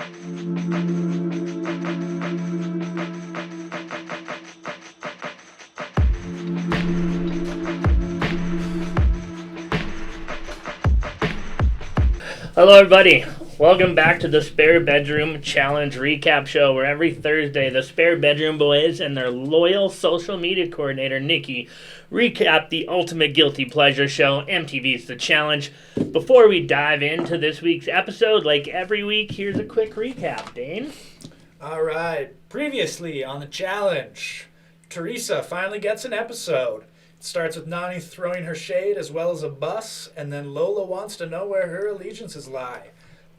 Hello, everybody. Welcome back to the Spare Bedroom Challenge Recap Show, where every Thursday the Spare Bedroom Boys and their loyal social media coordinator, Nikki, recap the ultimate guilty pleasure show, MTV's The Challenge. Before we dive into this week's episode, like every week, here's a quick recap. Dane? All right. Previously on The Challenge, Teresa finally gets an episode. It starts with Nani throwing her shade as well as a bus, and then Lola wants to know where her allegiances lie.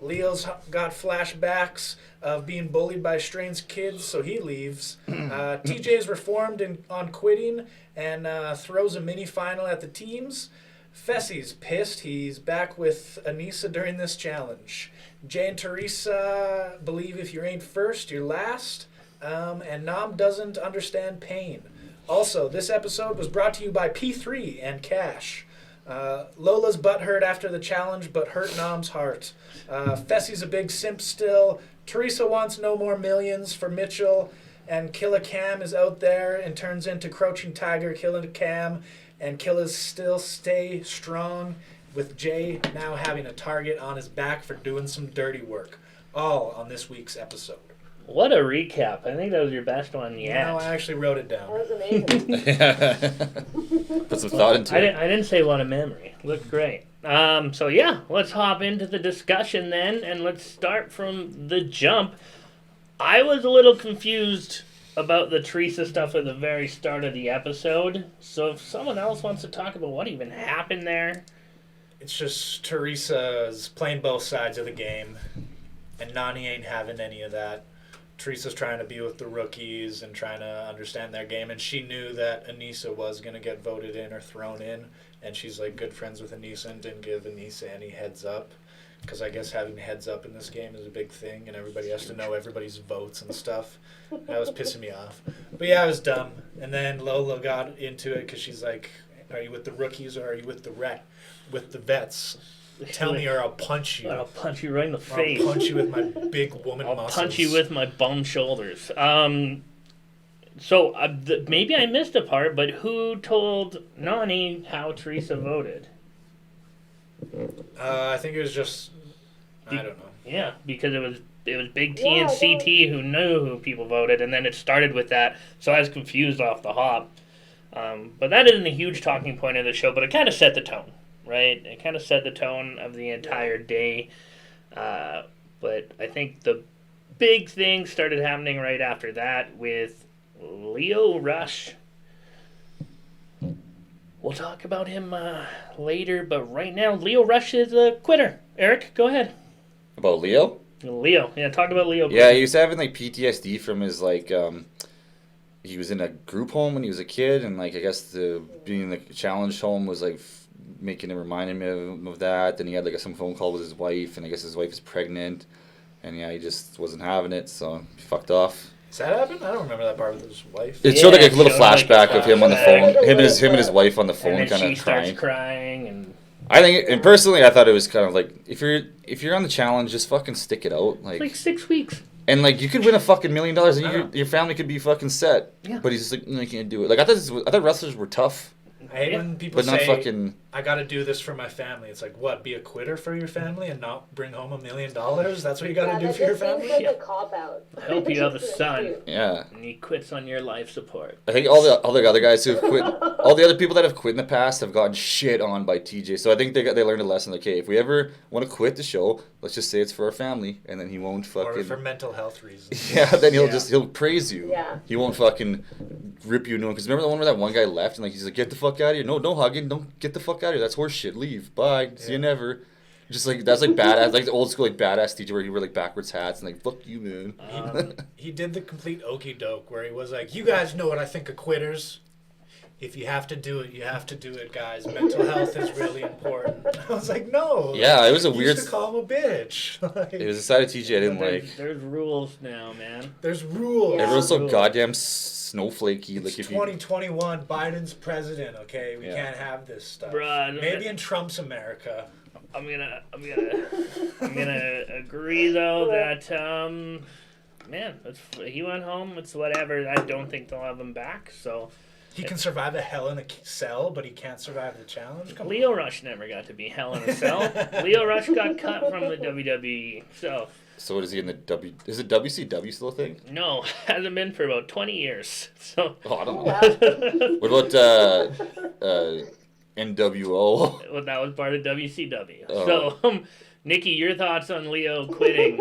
Leo's got flashbacks of being bullied by strange kids, so he leaves. TJ's reformed on quitting and throws a mini final at the teams. Fessy's pissed. He's back with Anissa during this challenge. Jay and Teresa believe if you ain't first, you're last. And Nam doesn't understand pain. Also, this episode was brought to you by P3 and Cash. Lola's butthurt after the challenge, but hurt Nam's heart. Fessy's a big simp still. Teresa wants no more millions for Mitchell. And Killa Cam is out there and turns into Crouching Tiger, Killa Cam. And Killa's still stay strong, with Jay now having a target on his back for doing some dirty work. All on this week's episode. What a recap. I think that was your best one yet. No, I actually wrote it down. That was amazing. Put some thought into it. I didn't say what a memory. Looked great. So yeah, let's hop into the discussion then, and let's start from the jump. I was a little confused about the Teresa stuff at the very start of the episode. So if someone else wants to talk about what even happened there. It's just Teresa's playing both sides of the game, and Nani ain't having any of that. Teresa's trying to be with the rookies and trying to understand their game, and she knew that Anissa was going to get voted in or thrown in, and she's like good friends with Anissa and didn't give Anissa any heads up, because I guess having heads up in this game is a big thing, and everybody has to know everybody's votes and stuff. That was pissing me off. But yeah, it was dumb. And then Lola got into it because she's like, are you with the rookies or are you with the vets? Tell me or I'll punch you. I'll punch you right in the face. I'll punch you with my big woman I'll muscles. punch you with my bum shoulders. So maybe I missed a part, but who told Nani how Teresa voted? I think it was just, I don't know. Yeah, because it was Big T and CT who knew who people voted, and then it started with that, so I was confused off the hop. But that isn't a huge talking point of the show, but it kind of set the tone. Right? It kind of set the tone of the entire day. But I think the big thing started happening right after that with Leo Rush. We'll talk about him later, but right now, Leo Rush is a quitter. Eric, go ahead. About Leo? Leo. Yeah, talk about Leo. Yeah, he was having like PTSD from his he was in a group home when he was a kid, and like I guess being in the challenge home was like making him reminding him of that. Then he had like some phone call with his wife, and I guess his wife is pregnant, and yeah, he just wasn't having it, so he fucked off. Does that happen? I don't remember that part with his wife. It showed like a little flashback of him on the phone, him and his wife on the phone, and then kind of crying. crying, and I think, and personally, I thought it was kind of like if you're on the challenge, just fucking stick it out, it's like 6 weeks. And like you could win a fucking $1 million, and your family could be fucking set. Yeah. But he's just like, no, you can't do it. Like I thought wrestlers were tough. I hate when people but not say, fucking... I gotta do this for my family. It's like, what, be a quitter for your family and not bring home $1 million? That's what you gotta do for your family? That seems like a cop-out. I hope you have a son. Yeah. And he quits on your life support. I think all the other guys who have quit, all the other people that have quit in the past have gotten shit on by TJ. So I think they learned a lesson. Like, hey, if we ever want to quit the show, let's just say it's for our family, and then he won't fucking... Or for mental health reasons. Yeah, then he'll praise you. Yeah. He won't fucking rip you a new one. Because remember the one where that one guy left, and like he's like, get the fuck out of here. No, don't hug him. Don't get the fuck out of here. That's horse shit. Leave. Bye. See you never. Just like that's like badass, like the old school like badass teacher where he wore like backwards hats and like fuck you, man. He did the complete okey doke where he was like, "You guys know what I think of quitters. If you have to do it, you have to do it, guys. Mental health is really important." I was like, "No." Yeah, it was a you weird. Used to call him a bitch. Like, It was a side of TJ I didn't like. There's rules now, man. there's rules. Yeah. Everyone's so Rules. goddamn snowflakey. It's Like if 2021, Biden's president. Okay, we Yeah. can't have this stuff. Bruh, Maybe in Trump's America. I'm gonna agree though that man, he went home. It's whatever. I don't think they'll have him back. So He can survive a Hell in a Cell, but he can't survive the challenge. Come Leo on. Rush never got to be Hell in a Cell. Leo Rush got cut from the WWE. So what is he in the W? Is it WCW still a thing? No, hasn't been for about 20 years. So Oh, I don't know. Wow. What about NWO? well, that was part of WCW. Oh. So, Nikki, your thoughts on Leo quitting?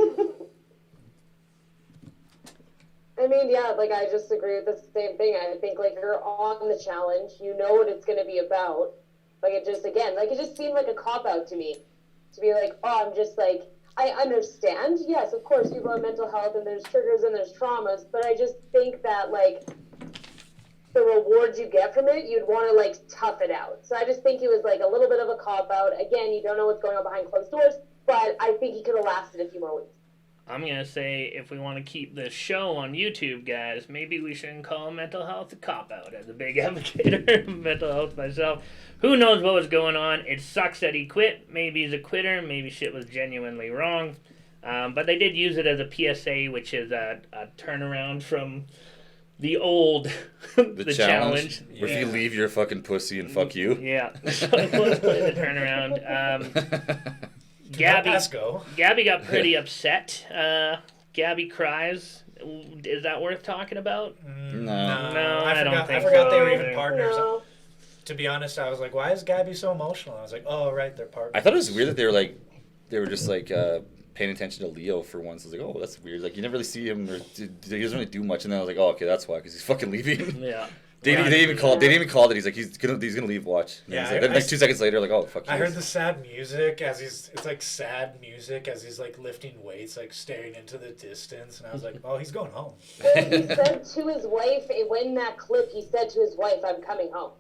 I mean, yeah, like I just agree with the same thing. I think like you're on the challenge, you know what it's going to be about. Like it just seemed like a cop out to me, to be like, oh, I'm just like, I understand. Yes, of course, people have mental health and there's triggers and there's traumas, but I just think that like the rewards you get from it, you'd want to like tough it out. So I just think it was like a little bit of a cop out. Again, you don't know what's going on behind closed doors, but I think he could have lasted a few more weeks. I'm going to say if we want to keep this show on YouTube, guys, maybe we shouldn't call mental health a cop-out. As a big advocate of mental health myself, who knows what was going on. It sucks that he quit. Maybe he's a quitter. Maybe shit was genuinely wrong. But they did use it as a PSA, which is a turnaround from the old The challenge. Yeah. Where if you leave, you're a fucking pussy and fuck you. Yeah. So let's play the turnaround. Gabby got pretty upset. Gabby cries. Is that worth talking about? No. I don't think I forgot they so. were even partners. No. To be honest, I was like, why is Gabby so emotional? I was like, oh, right, they're partners. I thought it was weird that they were just like paying attention to Leo for once. I was like, oh, that's weird. Like you never really see him, or he doesn't really do much. And then I was like, oh, okay, that's why, because he's fucking leaving. Yeah. They didn't even call that he's like he's gonna leave. Watch. And Yeah, then, like 2 seconds later, like, oh fuck. I heard the sad music it's like sad music as he's like lifting weights, like staring into the distance, and I was like, oh, he's going home. He said to his wife, in that clip, he said to his wife, I'm coming home.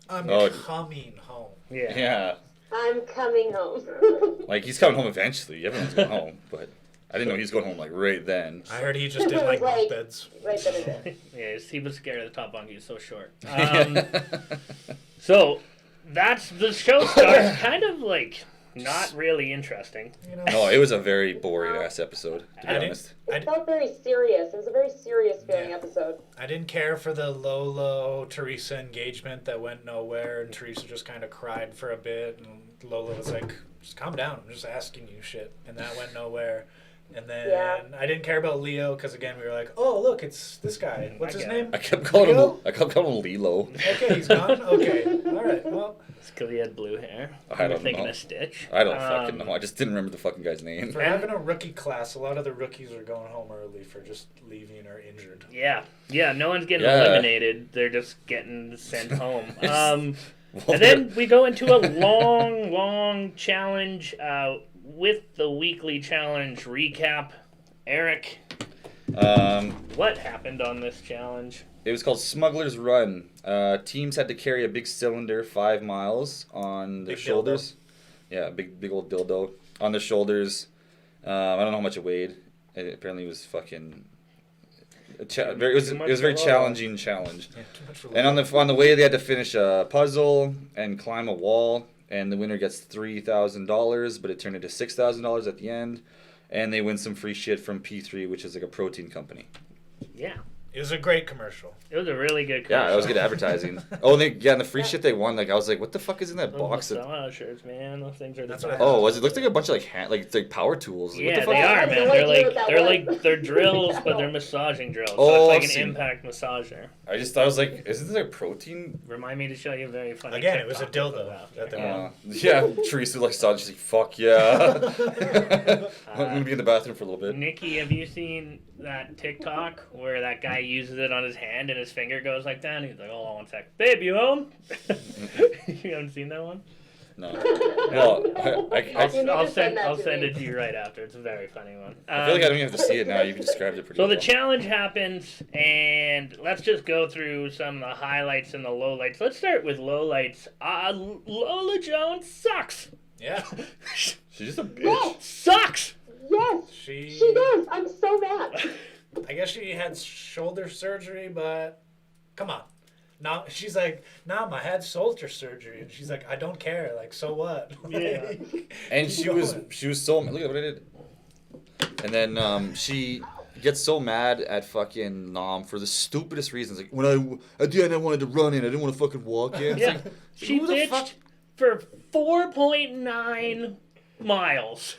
I'm Oh. coming home. Yeah. Yeah, I'm coming home. like he's coming home eventually. Everyone's going home, but I didn't know he was going home like right then. I heard he just didn't like bunk beds. Right then and there. Yeah, he was scared of the top bunk. He was so short. So that's the show starts kind of like not really interesting. You know? No, it was a very boring ass episode, to be I honest. It felt very serious. It was a very serious feeling Yeah. episode. I didn't care for the Lolo Teresa engagement that went nowhere, and Teresa just kind of cried for a bit, and Lola was like, just calm down, I'm just asking you shit, and that went nowhere. And then Yeah. I didn't care about Leo because again we were like, oh look, it's this guy. What's his name? I kept calling Leo? him Lilo. Okay, he's gone. Okay, all right. Well, It's because he had blue hair. I don't thinking know. of Stitch. I don't fucking know. I just didn't remember the fucking guy's name. for having a rookie class, a lot of the rookies are going home early for just leaving or injured. Yeah, no one's getting Yeah. eliminated. They're just getting sent home. Well, And then we go into a long challenge with the weekly challenge recap. Eric, what happened on this challenge? It was called Smuggler's Run. Teams had to carry a big cylinder 5 miles on their Big shoulders. Yeah, big old dildo on their shoulders. I don't know how much it weighed. Apparently, it was fucking. It was a very challenging challenge. Yeah, too much for And on the way, they had to finish a puzzle and climb a wall. And the winner gets $3,000, but it turned into $6,000 at the end. And they win some free shit from P3, which is like a protein company. Yeah, It was a great commercial. it was a really good commercial. Yeah, that was good advertising. Oh, and the free shit they won. Like I was like, what the fuck is in that Those box? massage shirts, man. Those things are the That's what I best. thought. Oh, was it looked like a bunch of like power tools? Like, Yeah, what the fuck? they are, I have man. no They're idea what that was. they're drills, but they're massaging drills. So Oh, it's I've like seen- an impact massager. I just thought I was like, isn't this like protein? Remind me to show you a very funny. Again, it was a TikTok dildo after. that they Yeah. won. Yeah, Teresa like saw it. She's like, fuck yeah. I'm gonna be in the bathroom for a little bit. Nikki, have you seen that TikTok where that guy uses it on his hand and his finger goes like that? And he's like, hold on one sec. Babe, you home? You haven't seen that one? No. Well, I'll send that to send me. it to you right after. It's a very funny one. I feel like I don't even have to see it now. You've described it pretty So well. the challenge happens, and let's just go through some of the highlights and the lowlights. Let's start with lowlights. Lola Jones sucks. Yeah, She's just a bitch. Yes, Sucks. yes, she does. I'm so mad. I guess she had shoulder surgery, but come on. No, she's like, nah, I had shoulder surgery, and she's like, I don't care. Like, so what? Yeah. And keep she going. was so look at what I did. And then she gets so mad at fucking Nom for the stupidest reasons. Like when at the end I wanted to run in, I didn't want to fucking walk in. It's Yeah. like, She who the fuck? bitched for 4.9 miles.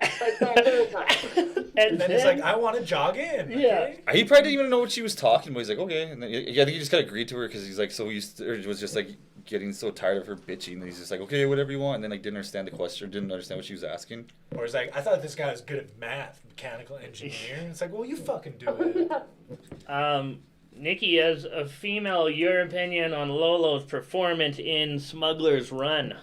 Like the whole time. And And then he's like, I want to jog in. Yeah. Okay? He probably didn't even know what she was talking about. He's like, okay, and then I think he just kind of agreed to her because he's like so used to, or was just like getting so tired of her bitching that he's just like, okay, whatever you want, and then like didn't understand the question, didn't understand what she was asking. Or he's like, I thought this guy was good at math, mechanical engineer. And it's like, well, you fucking do it. Nikki, as a female, your opinion on Lolo's performance in Smuggler's Run?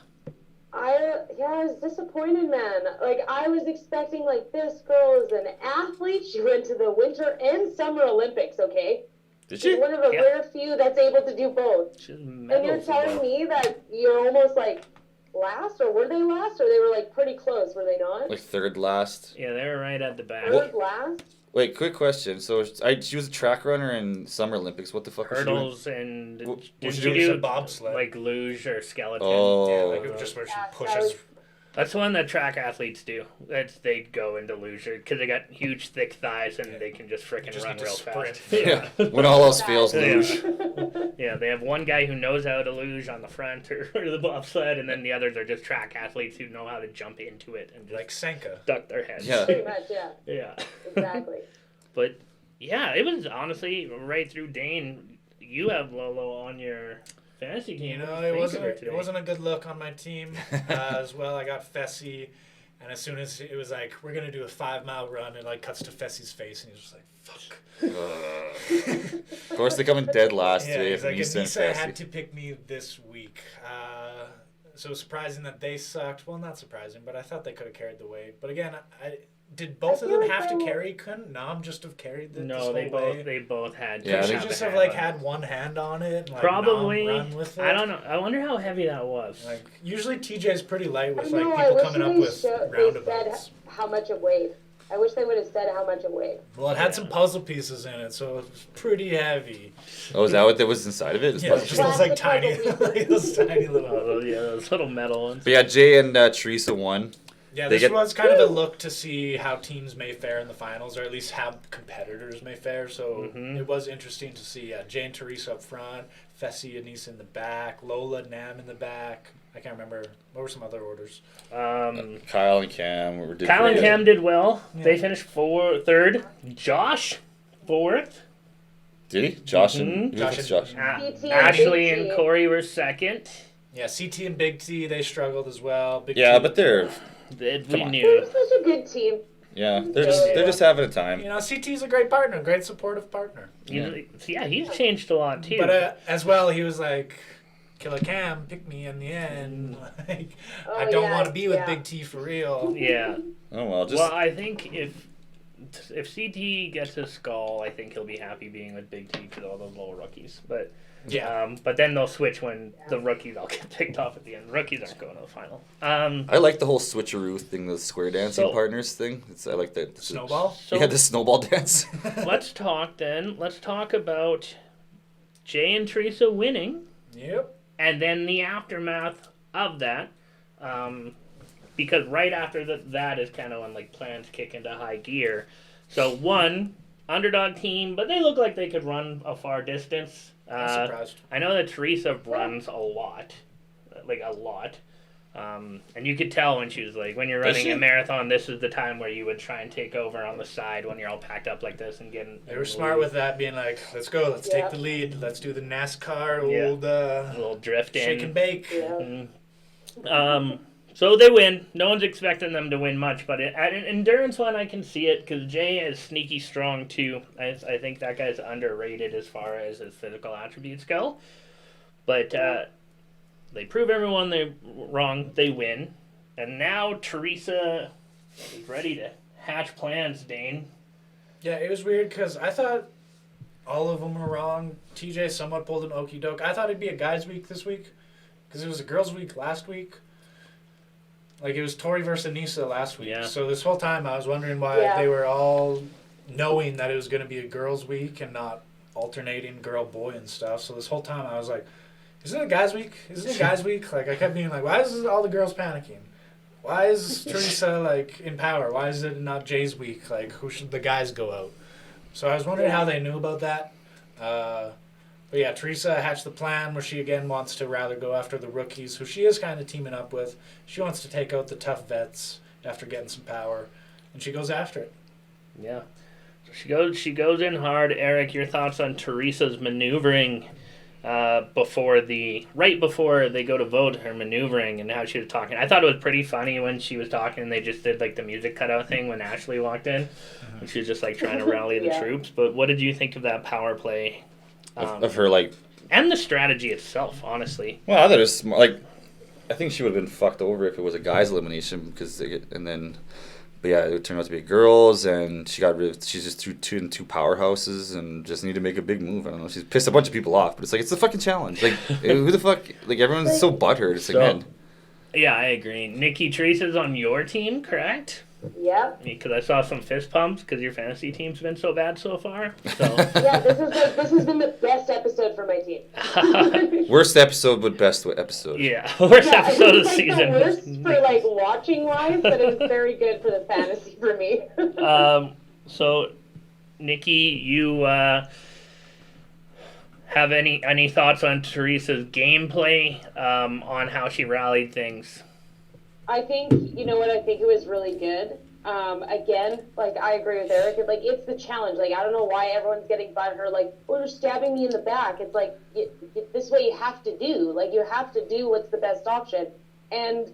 I was disappointed, man. Like, I was expecting, like, this girl is an athlete. She went to the Winter and Summer Olympics, okay? Did She's she? one of the Yeah. rare few that's able to do both. She's And you're medals telling above. me that you're almost, like, last? Or were they last? Or they were, like, pretty close, were they not? Like third last. Yeah, they were right at the back. Third last? Wait, quick question. So she was a track runner in Summer Olympics. What the fuck was she doing? Hurdles and What- did what she she do do? Bobsled. like luge or skeleton? Oh. Yeah, like it was just where she Yeah, that pushes. was- That's the one that track athletes do. That's they go into luge because they got huge, thick thighs and they can just frickin' Just run need to real sprint. fast. Yeah. When all else fails, Yeah. luge. Yeah, they have one guy who knows how to luge on the front or the bobsled, and then the others are just track athletes who know how to jump into it and just Like Senka. duck their heads. Yeah. Pretty much, yeah. Yeah. Exactly. But yeah, it was honestly right through Dane. You have Lolo on your fantasy team. You What know, do you it think of her today? wasn't a good look on my team as well. I got Fessy, and as soon as it was like, we're gonna do a 5-mile run, it like cuts to Fessy's face, and he's just like, fuck. Of course, they come in dead last Yeah, today he's from like, East and Anissa had Fessy. to pick me this week. So surprising that they sucked. Well, not surprising, but I thought they could have carried the weight. But again, did both of feel them like have to they- carry? Couldn't Nom just have carried this No, whole they way? both had. Yeah, Could they she just a have hand like on had it. one hand on it and like Probably. Nom run with it? I don't know. I wonder how heavy that was. Like usually TJ's pretty light with I like know, I people wish coming up they with they said roundabouts. how much it weighed. I wish they would have said how much it weighed. Well, it had some puzzle pieces in it, so it was pretty heavy. Oh, is that what that was inside of it? It's Yeah, puzzle it's just pieces? those like Plastic tiny, puzzle like those tiny little. Oh, yeah, those little metal ones. But yeah, Jay and Teresa won. Yeah, They this get- was kind of a look to see how teams may fare in the finals, or at least how competitors may fare. So Mhm. it was interesting to see Jay and Teresa up front, Fessy and Anissa in the back, Lola, Nam in the back. I can't remember. What were some other orders? Kyle and Cam were Kyle and good. Cam did well. Yeah. They finished third. Josh, fourth. Did he? Josh Mhm. and who was Josh? CT and Ashley Big and T. Corey were second. Yeah, CT and Big T, they struggled as well. Big Yeah, T, but they're We Come on. They're knew. such a good team. they're just having a time. you know, CT's a great partner, great supportive partner. He's changed a lot too. But as well, he was like, Killer Cam, pick me in the end. Like, I don't yeah, want to be with yeah. Big T for real. yeah. Oh well, just Well, I think if CT gets his skull, I think he'll be happy being with Big T because all those little rookies. But Yeah. but then they'll switch when the rookies all get picked off at the end. Rookies aren't going to the final. I like the whole switcheroo thing, the square dancing So- partners thing. I like that. Snowball? So Yeah, the snowball dance. let's talk then. Let's talk about Jay and Teresa winning, Yep. and then the aftermath of that. Because right after that is kind of when like plans kick into high gear. So one underdog team, but they look like they could run a far distance. I'm surprised. I know that Teresa runs a lot, like a lot. And you could tell when she was like, when you're Does running she? a marathon, this is the time where you would try and take over on the side when you're all packed up like this and getting. They were smart with that, being like, let's go, let's Yeah. take the lead, let's do the NASCAR Yeah. old a little drift in. shake and bake. Yeah. So they win. No one's expecting them to win much, but at an endurance one, I can see it because Jay is sneaky strong too. I think that guy's underrated as far as his physical attributes go. But they prove everyone they wrong. They win, and now Teresa is ready to hatch plans. Dane. Yeah, it was weird because I thought all of them were wrong. TJ somewhat pulled an okey doke. I thought it'd be a guys' week this week because it was a girls' week last week. Like it was Tori versus Anissa last week. Yeah. So this whole time I was wondering why Yeah. they were all knowing that it was going to be a girls' week and not alternating girl-boy and stuff. So this whole time I was like, isn't it guys' week? Isn't it guys' week? Like, I kept being like, why is all the girls panicking? Why is Teresa, like, in power? Why is it not Jay's week? Like, who should the guys go out? So I was wondering how they knew about that. But yeah, Teresa hatched the plan where she again wants to rather go after the rookies, who she is kind of teaming up with. She wants to take out the tough vets after getting some power, and she goes after it. Yeah. She goes in hard. Eric, your thoughts on Teresa's maneuvering before they go to vote, her maneuvering and how she was talking. I thought it was pretty funny when she was talking and they just did like the music cutout thing when Ashley walked in. And she was just like trying to rally the troops. But what did you think of that power play? Of her, like... And the strategy itself, honestly. Well, I thought it was smart. Like, I think she would have been fucked over if it was a guy's elimination but yeah, it turned out to be girls, and she's just two powerhouses, and just need to make a big move. I don't know. She's pissed a bunch of people off, but it's like, it's a fucking challenge. Like, who the fuck? Like, everyone's so butthurt. It's like, man. Yeah, I agree. Nikki, Teresa's on your team, correct? Yep. Because I saw some fist pumps because your fantasy team's been so bad so far. So. Yeah, this has been the best episode for my team. Worst episode, but best episode. Yeah, worst episode of the season. The worst for like watching wise, but it's very good for the fantasy for me. So, Nikki, you have any thoughts on Teresa's gameplay, on how she rallied things? I think, you know what, I think it was really good. Again, like, I agree with Eric. Like, it's the challenge. Like, I don't know why everyone's getting by her, like, oh, you're stabbing me in the back. It's like, this is what you have to do. Like, you have to do what's the best option. And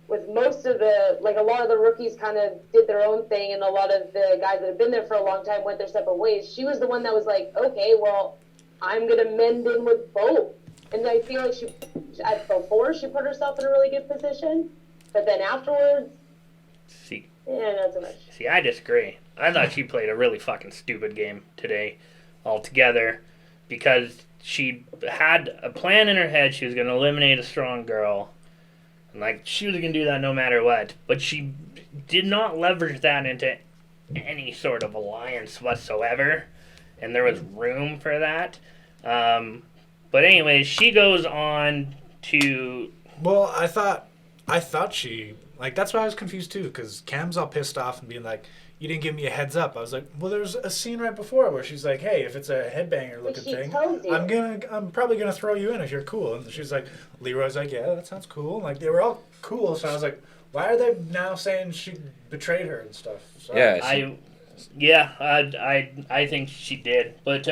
with most of a lot of the rookies kind of did their own thing, and a lot of the guys that have been there for a long time went their separate ways. She was the one that was like, okay, well, I'm going to mend in with both. And I feel like before she put herself in a really good position. But then afterwards, not so much. See, I disagree. I thought she played a really fucking stupid game today altogether because she had a plan in her head. She was going to eliminate a strong girl. And, like, she was going to do that no matter what. But she did not leverage that into any sort of alliance whatsoever. And there was room for that. But anyways, she goes on to... Well, I thought she, like, that's why I was confused too, because Cam's all pissed off and being like, you didn't give me a heads up. I was like, well, there's a scene right before where she's like, hey, if it's a headbanger looking thing, I'm probably gonna throw you in if you're cool. And she's like, Leroy's like, yeah, that sounds cool. And, like, they were all cool, so I was like, why are they now saying she betrayed her and stuff? So I think she did, but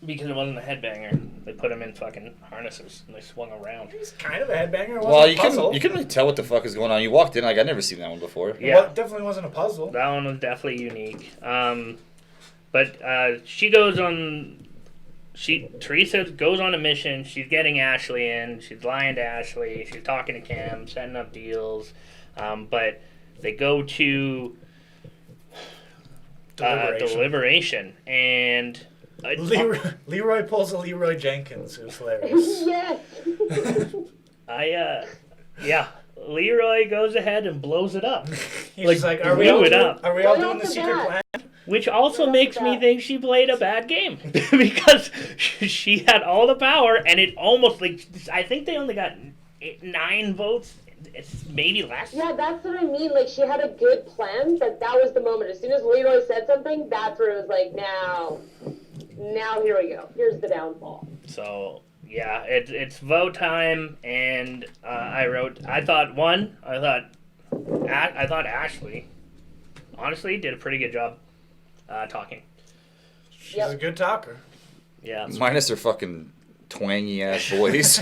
because it wasn't a headbanger. They put him in fucking harnesses and they swung around. He's kind of a headbanger. It wasn't well, a puzzle. You couldn't really tell what the fuck is going on. You walked in, like, I'd never seen that one before. Yeah. Well, it definitely wasn't a puzzle. That one was definitely unique. But she goes on... Teresa goes on a mission. She's getting Ashley in. She's lying to Ashley. She's talking to Cam, setting up deals. But they go to... Deliberation. And... Leroy pulls a Leroy Jenkins. It was hilarious. Yes. Leroy goes ahead and blows it up. He's like, are we all doing the secret plan? Which also makes me think she played a bad game because she had all the power and it almost, like, I think they only got 9 votes. It's maybe less. Yeah, that's what I mean. Like, she had a good plan, but that was the moment. As soon as Leroy said something, that's where it was like, now here we go. Here's the downfall. So, yeah, it's vote time, and I thought Ashley, honestly, did a pretty good job talking. She's a good talker. Yeah. Minus her fucking twangy-ass voice.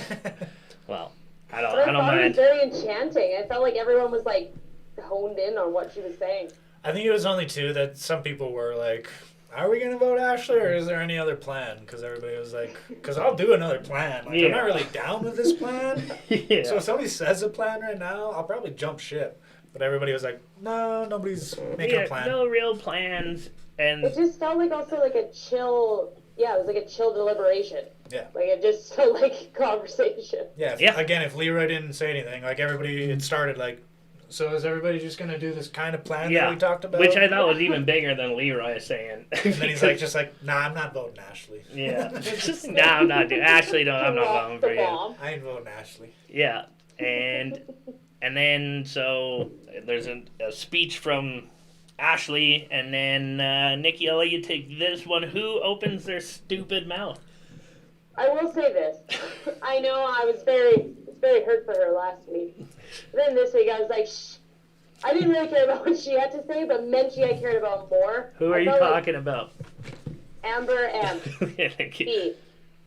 Well, I don't mind. It was very enchanting. I felt like everyone was, like, honed in on what she was saying. I think it was only 2 that some people were like, are we going to vote Ashley, or is there any other plan? Because everybody was like, because I'll do another plan. Like, I'm not really down with this plan. Yeah. So if somebody says a plan right now, I'll probably jump ship. But everybody was like, no, nobody's making a plan. No real plans. And it just felt like also like a chill, it was like a chill deliberation. Yeah. Like it just felt like conversation. Yeah. Again, if Leroy didn't say anything, like everybody, it started like, So is everybody just going to do this kind of plan that Yeah, we talked about? which I thought was even bigger than Leroy saying. And then he's like, just like, nah, I'm not voting Ashley. Yeah. No, I'm not doing. Ashley, no, I'm not voting for you. I ain't voting Ashley. Yeah, and then so there's a speech from Ashley, and then Nikki, I'll let you take this one. Who opens their stupid mouth? I will say this. I know I was very hurt for her last week. Then this week I was like, shh. I didn't really care about what she had to say, but Menchie I cared about more. Who are you talking about? Amber M. B.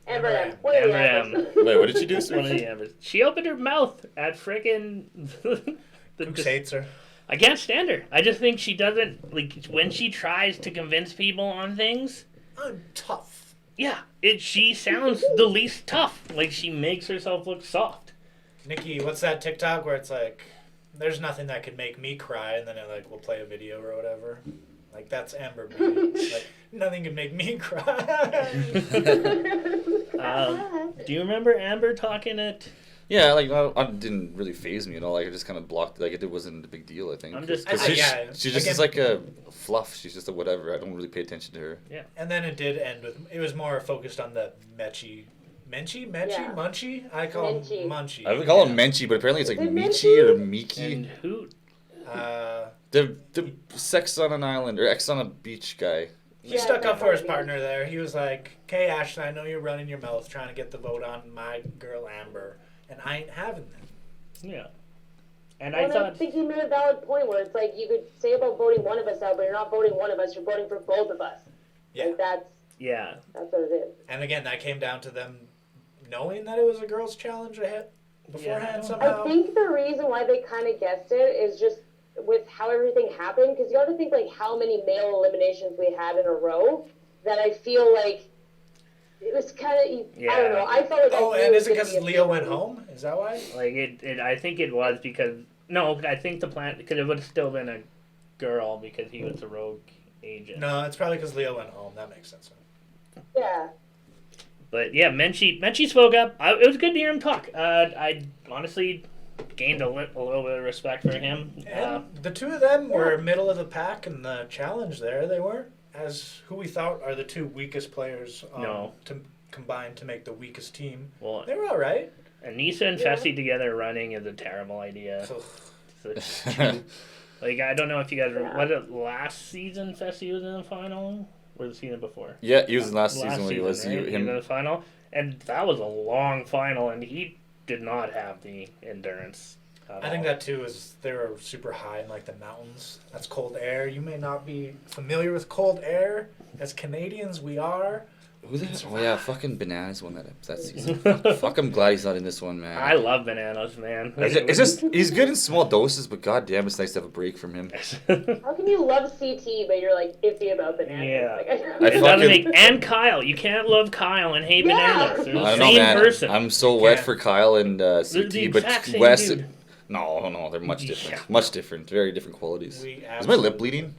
Amber M. One of Amber the M. Ambers. Wait, what did she do? One of the Ambers. She opened her mouth at frickin' Who hates her? I can't stand her. I just think she doesn't, like, when she tries to convince people on things, I'm tough. yeah, she sounds the least tough. Like, she makes herself look soft. Nikki, what's that TikTok where it's like, there's nothing that could make me cry, and then it like will play a video or whatever. Like that's Amber B. Like nothing can make me cry. Do you remember Amber talking at? Yeah, like I didn't really faze me at all. Like I just kind of blocked. Like it wasn't a big deal. I think. I'm just. She just is like a fluff. She's just a whatever. I don't really pay attention to her. Yeah. And then it did end with. It was more focused on the Menchie, Yeah. Munchie. I call him Munchie. I would call him Menchie, but apparently it's like Michi or Miki. And who? The sex on an island or X on a beach guy. He stuck up for his partner there. He was like, "Okay, Ashley, I know you're running your mouth trying to get the vote on my girl Amber, and I ain't having that." Yeah. And Well, I thought. I think he made a valid point where it's like you could say about voting one of us out, but you're not voting one of us. You're voting for both of us. Yeah. Like that's Yeah. what it is. And again, that came down to them knowing that it was a girls' challenge ahead beforehand somehow. I think the reason why they kind of guessed it is just with how everything happened, because you got to think like how many male eliminations we had in a row. That I feel like it was kind of. Yeah. I don't know. I felt like. Oh, I knew and is it was gonna because be a Leo big went thing. home? Is that why? Like it. I think it was because I think the plan because it would have still been a girl because he was a rogue agent. No, it's probably because Leo went home. That makes sense. Yeah. But yeah, Menchie spoke up. It was good to hear him talk. I honestly gained a little bit of respect for him. And the two of them were middle of the pack in the challenge there. They were, as who we thought are the two weakest players to combine to make the weakest team. Well, They were all right. Anissa and Fessy together running is a terrible idea. Like, I don't know if you guys remember. Was it last season Fessy was in the final? Or the season before? Yeah, he was in last season when he was right? He was in him. the final. And that was a long final, and he did not have the endurance. I think that too is they were super high in like the mountains. That's cold air. You may not be familiar with cold air. As Canadians, we are. Who the hell? Oh yeah, fucking Bananas won that season. Fuck, I'm glad he's not in this one, man. I love Bananas, man. It's just he's good in small doses, but goddamn, it's nice to have a break from him. How can you love CT but you're like iffy about bananas? Yeah. Like, It doesn't make, and Kyle. You can't love Kyle and hate Bananas. They're the I don't know, same man. person. I'm so wet for Kyle and They're CT, the but exact same Wes. dude. No, they're much different. Yeah. Much different. Very different qualities. We Is my lip bleeding?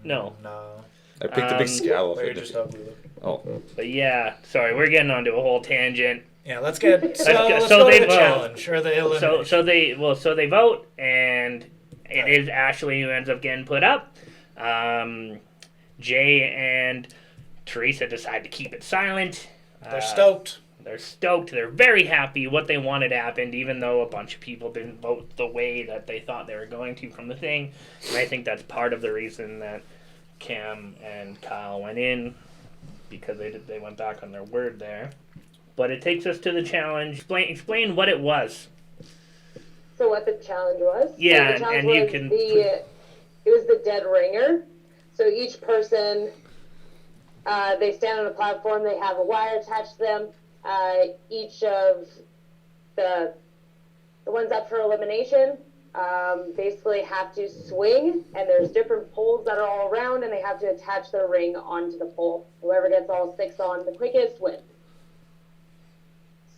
No. No. I picked a big scab off They're it. just ugly. Oh. But yeah, sorry, we're getting onto a whole tangent. Yeah, let's get let's so go they to the vote. challenge or the elimination. So they vote, and it is Ashley who ends up getting put up. Jay and Teresa decide to keep it silent. They're stoked. They're stoked. They're very happy. What they wanted happened, even though a bunch of people didn't vote the way that they thought they were going to from the thing. And I think that's part of the reason that Cam and Kyle went in, because they went back on their word there. But it takes us to the challenge. Explain what it was. So what the challenge was? Yeah, so the challenge and you was can it was the dead ringer. So each person, they stand on a platform. They have a wire attached to them. Each of the ones up for elimination basically have to swing, and there's different poles that are all around, and they have to attach their ring onto the pole. Whoever gets all 6 on the quickest wins.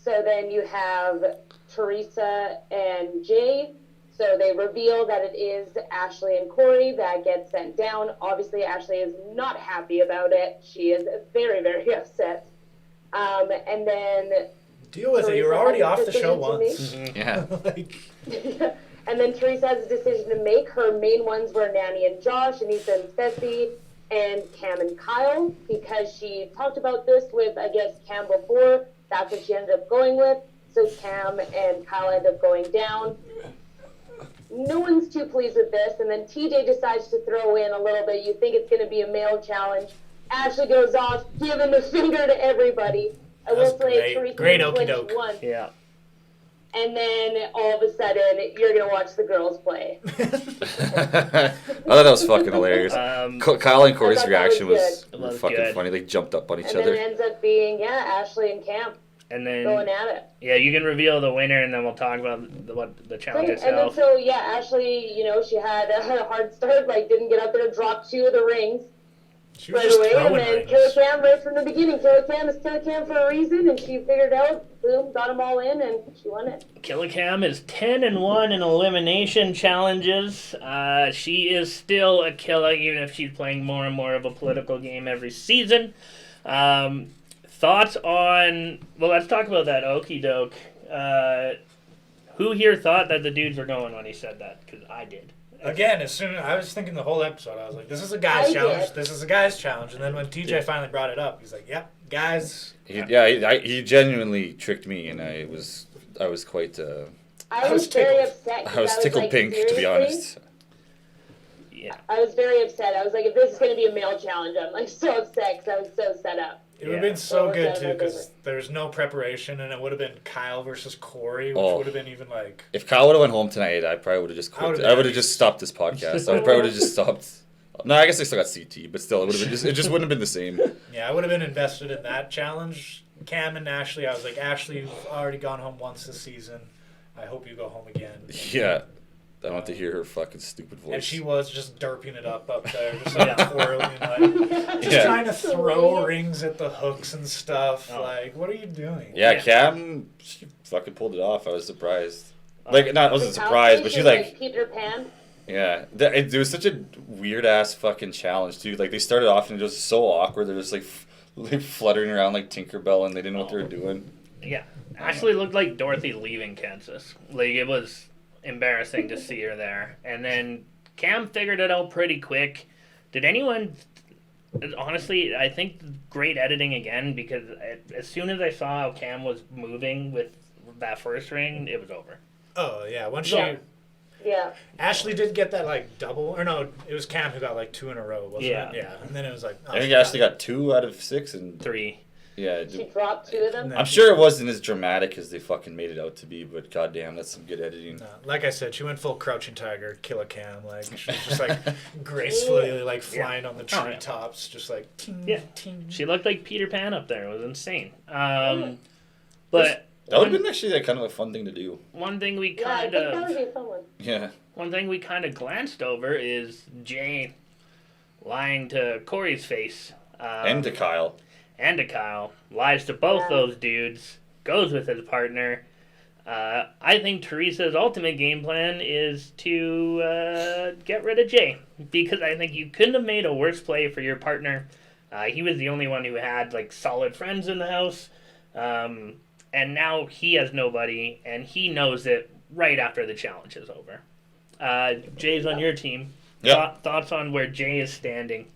So then you have Teresa and Jay. So they reveal that it is Ashley and Corey that get sent down. Obviously, Ashley is not happy about it. She is very, very upset. And then deal with it. You were already off the show once. Yeah. Like, And then Teresa has a decision to make. Her main ones were Nanny and Josh, Anissa and Fessy, and Cam and Kyle, because she talked about this with, I guess, Cam before. That's what she ended up going with. So Cam and Kyle end up going down. No one's too pleased with this. And then TJ decides to throw in a little bit. You think it's going to be a male challenge. Ashley goes off, giving the finger to everybody. I will say Teresa Great okey clinched doke. one. Yeah. And then all of a sudden, you're going to watch the girls play. I thought that was fucking hilarious. Kyle and Corey's that reaction was was fucking good. funny. They jumped up on each And other. then it ends up being, Ashley and Cam And then going at it. yeah, you can reveal the winner, and then we'll talk about what the challenge Great. And then itself. so, Ashley, she had a hard start, didn't get up there to drop 2 of the rings. She was Right just away, and throwing then rings. Killer Cam right from the beginning. Killer Cam is Killer Cam for a reason, and she figured out, boom, got them all in, and she won it. Killicam is 10-1 in elimination challenges. She is still a killer, even if she's playing more and more of a political game every season. Thoughts on? Well, let's talk about that okey doke. Who here thought that the dudes were going when he said that? Because I did. Again, as soon as I was thinking the whole episode, I was like, "This is a guy's I challenge. did. This is a guy's challenge." And then when TJ finally brought it up, he's like, "Yep, guys." He genuinely tricked me, and I was quite. I was was very tickled. upset. 'Cause I was tickled like, pink, to be seriously? honest. Yeah. I was very upset. I was like, if this is going to be a male challenge, I'm so upset because I was so set up. It would have been so Well, good that's too my because favorite. there's no preparation, and it would have been Kyle versus Corey, which Oh. would have been even like. If Kyle would have went home tonight, I probably would have just I would've quit. been I would have just stopped this podcast. I probably would have just stopped. No, I guess I still got CT, but still, it would have been it just wouldn't have been the same. Yeah, I would have been invested in that challenge. Cam and Ashley, I was like, Ashley, you've already gone home once this season. I hope you go home again. Yeah, I want to hear her fucking stupid voice. And she was just derping it up there, just Yeah. twirling, just Yeah. trying to throw rings at the hooks and stuff. Oh. Like, what are you doing? Yeah, Cam, she fucking pulled it off. I was surprised. Like, I wasn't His house surprised, but she station, like, Peter Pan. yeah. It was such a weird ass fucking challenge, too. Like, they started off and it was so awkward. They're just like fluttering around like Tinkerbell, and they didn't know what they were doing. Yeah. Ashley looked like Dorothy leaving Kansas. Like, it was embarrassing to see her there. And then Cam figured it out pretty quick. Did anyone... Honestly, I think great editing again, because as soon as I saw how Cam was moving with that first ring, it was over. Oh, yeah. Once she. Yeah. Yeah. Ashley did get that, like, double. Or no, it was Cam who got, like, 2 in a row, wasn't Yeah. it? Yeah. And then it was like. I think Ashley got 2 out of 6, and 3. yeah. She dropped 2 of them. No. I'm sure it wasn't as dramatic as they fucking made it out to be, but goddamn, that's some good editing. Like I said, she went full Crouching Tiger, Killer Cam. Like, she was just, like, gracefully, like, flying on the Oh, yeah. treetops, just like, ting, Yeah. ting. She looked like Peter Pan up there. It was insane. But That would have been actually kind of a fun thing to do. one thing we Yeah, I kind think that of... would be a fun one. Yeah. One thing we kind of glanced over is Jay lying to Corey's face. And to Kyle. And to Kyle. Lies to both Yeah. those dudes. Goes with his partner. I think Teresa's ultimate game plan is to get rid of Jay. Because I think you couldn't have made a worse play for your partner. He was the only one who had like solid friends in the house. And now he has nobody. And he knows it right after the challenge is over. Jay's on your team. Yeah. Thoughts on where Jay is standing?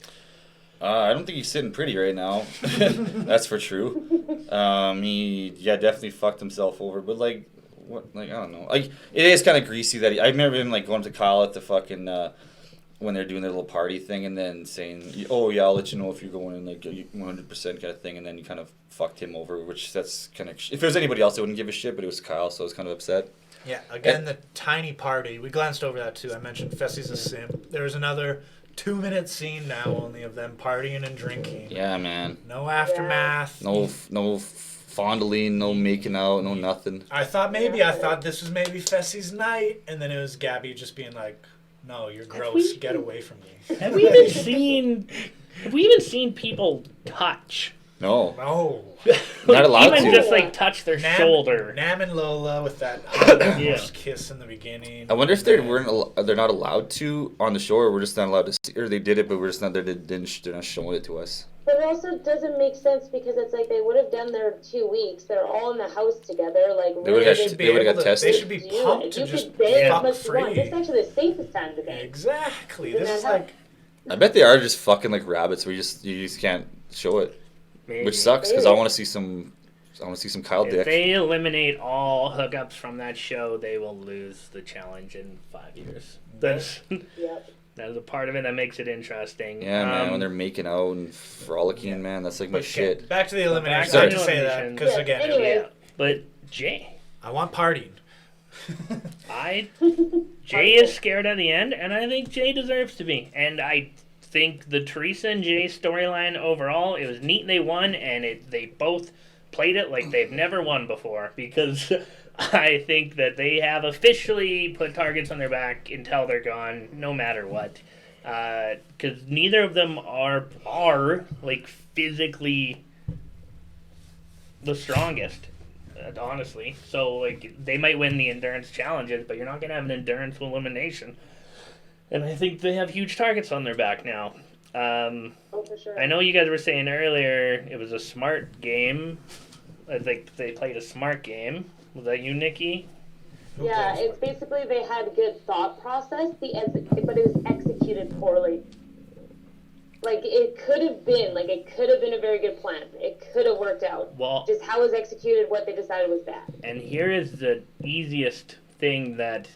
I don't think he's sitting pretty right now. That's for true. He definitely fucked himself over. But I don't know. Like, it is kind of greasy that I remember him like going to Kyle at the fucking when they're doing their little party thing, and then saying, "Oh yeah, I'll let you know if you're going in, like 100% kind of thing." And then you kind of fucked him over, which that's kind of if it was anybody else, I wouldn't give a shit. But it was Kyle, so I was kind of upset. Yeah, again, the tiny party. We glanced over that too. I mentioned Fessy's a simp. There's another 2-minute scene now only of them partying and drinking. Yeah, man. No aftermath. No fondling, no making out, no nothing. I thought this was maybe Fessy's night, and then it was Gabby just being like, "No, you're gross. Get away from me." Have we even seen people touch? No, No. not allowed Even to. just like touch their shoulder. Nam and Lola with that Yeah. kiss in the beginning. I wonder if they're not allowed to on the show, or we're just not allowed to see, or they did it, but we're just not they're not showing it to us. But it also doesn't make sense because it's like they would have done their 2 weeks. They're all in the house together. Like, They really, would've should they would've got tested. They should be do pumped it. to You just could bang as fuck much as you want. This is free. actually the safest time to bang. Exactly. In This that is like house. I bet they are just fucking like rabbits. You just can't show it, Maybe. which sucks because I want to see some. I want to see some Kyle If dick. they eliminate all hookups from that show, they will lose the challenge in 5 years. That's Yep. that is a part of it that makes it interesting. Yeah, man. When they're making out and frolicking, man, that's like my but shit. back to the elimination. Back I to have to say that elimination. because Yeah, again, anyway. yeah, but Jay, I want partying. Jay is scared at the end, and I think Jay deserves to be. And I think the Teresa and Jay storyline overall, it was neat they won, and they both played it like they've never won before, because I think that they have officially put targets on their back until they're gone, no matter what. Because neither of them are like physically the strongest, honestly. So like they might win the endurance challenges, but you're not gonna have an endurance elimination. And I think they have huge targets on their back now. Oh, for sure. I know you guys were saying earlier it was a smart game. I think they played a smart game. Was that you, Nikki? Yeah, it's basically they had good thought process, but it was executed poorly. Like, it could have been a very good plan. It could have worked out. Well, Just how it was executed, what they decided was bad. and here is the easiest thing that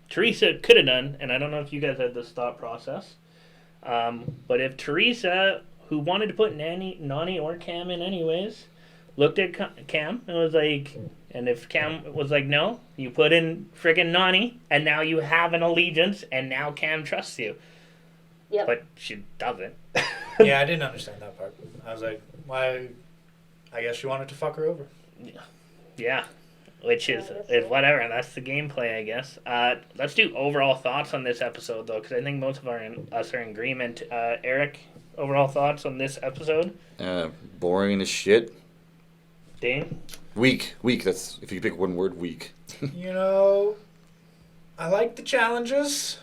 Teresa could have done, and I don't know if you guys had this thought process, but if Teresa, who wanted to put Nani or Cam in anyways, looked at Cam and was like, and if Cam was like, no, you put in friggin' Nani, and now you have an allegiance, and now Cam trusts you. Yep. But she doesn't. Yeah, I didn't understand that part. I was like, why? I guess you wanted to fuck her over. Yeah. Which is whatever. That's the gameplay, I guess. Let's do overall thoughts on this episode, though, because I think most of us are in agreement. Eric, overall thoughts on this episode? Boring as shit. Dane? Weak. That's if you pick one word, weak. You know, I like the challenges.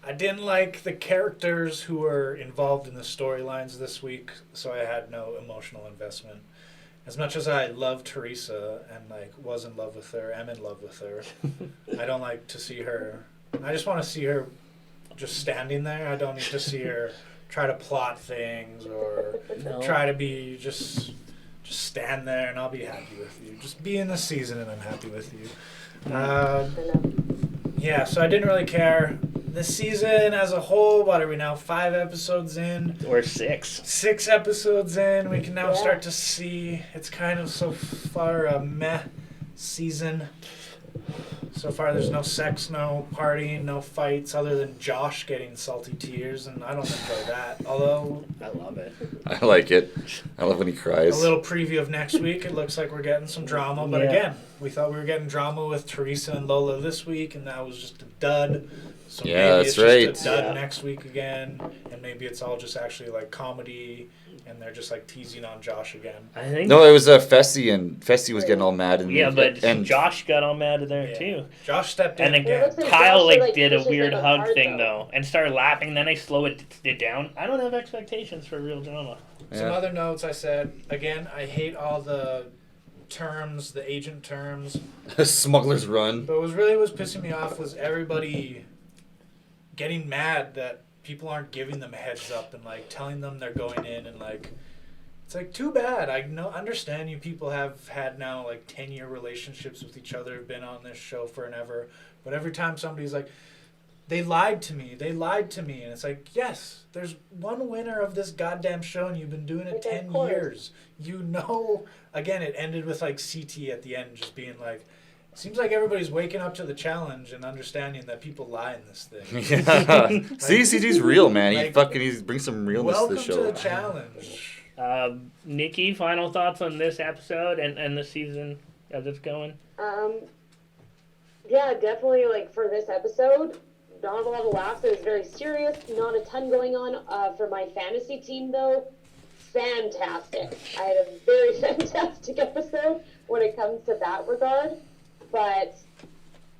I didn't like the characters who were involved in the storylines this week, so I had no emotional investment. As much as I love Teresa and like was in love with her, am in love with her, I don't like to see her. I just want to see her just standing there. I don't need to see her try to plot things or try to be just stand there and I'll be happy with you. Just be in the season and I'm happy with you. Yeah, so I didn't really care. This season as a whole, what are we now, 5 episodes in? Or 6. 6 episodes in, we can now start to see it's kind of so far a meh season. So far there's no sex, no partying, no fights, other than Josh getting salty tears, and I don't enjoy that. Although I love it. I like it. I love when he cries. a little preview of next week, it looks like we're getting some drama. But again, we thought we were getting drama with Teresa and Lola this week, and that was just a dud. So Yeah, maybe that's it's just right. a dud next week again, and maybe it's all just actually like comedy, and they're just like teasing on Josh again. I think. No, it was Fessy, and Fessy was getting all mad. And Josh got all mad there too. Josh stepped in And then again. Kyle Josh, did a pushes weird him hug apart, thing though, and started laughing. Then I slow it down. I don't have expectations for real drama. Some other notes I said, again, I hate all the terms, the agent terms. Smuggler's Run. But what really was pissing me off was everybody getting mad that people aren't giving them a heads up and like telling them they're going in and like it's like too bad. I understand you people have had now like 10-year relationships with each other, have been on this show for an ever, but every time somebody's like, they lied to me, and it's like, yes, there's one winner of this goddamn show and you've been doing it 10 years. You know, again, it ended with like CT at the end just being like, seems like everybody's waking up to the challenge and understanding that people lie in this thing. Yeah. See, CG's real, man. He brings some realness welcome to the show. to the challenge. Nikki, final thoughts on this episode and the season as it's going? Yeah, definitely, like, for this episode, not a lot of laughs. It was very serious, not a ton going on. For my fantasy team, though, fantastic. I had a very fantastic episode when it comes to that regard. But,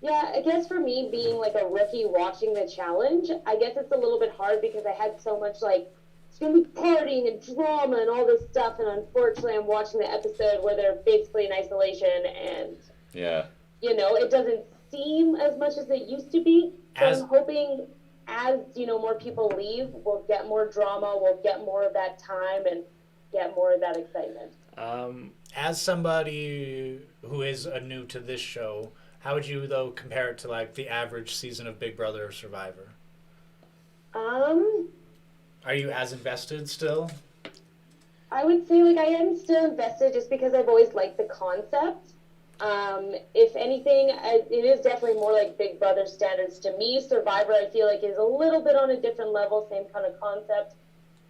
yeah, I guess for me, being, like, a rookie watching the challenge, I guess it's a little bit hard because I had so much, like, it's going to be partying and drama and all this stuff. And unfortunately, I'm watching the episode where they're basically in isolation and, Yeah. it doesn't seem as much as it used to be. So I'm hoping as, more people leave, we'll get more drama, we'll get more of that time and get more of that excitement. As somebody who is new to this show, how would you, though, compare it to, like, the average season of Big Brother or Survivor? Are you as invested still? I would say, like, I am still invested just because I've always liked the concept. If anything, it is definitely more like Big Brother standards to me. Survivor, I feel like, is a little bit on a different level, same kind of concept.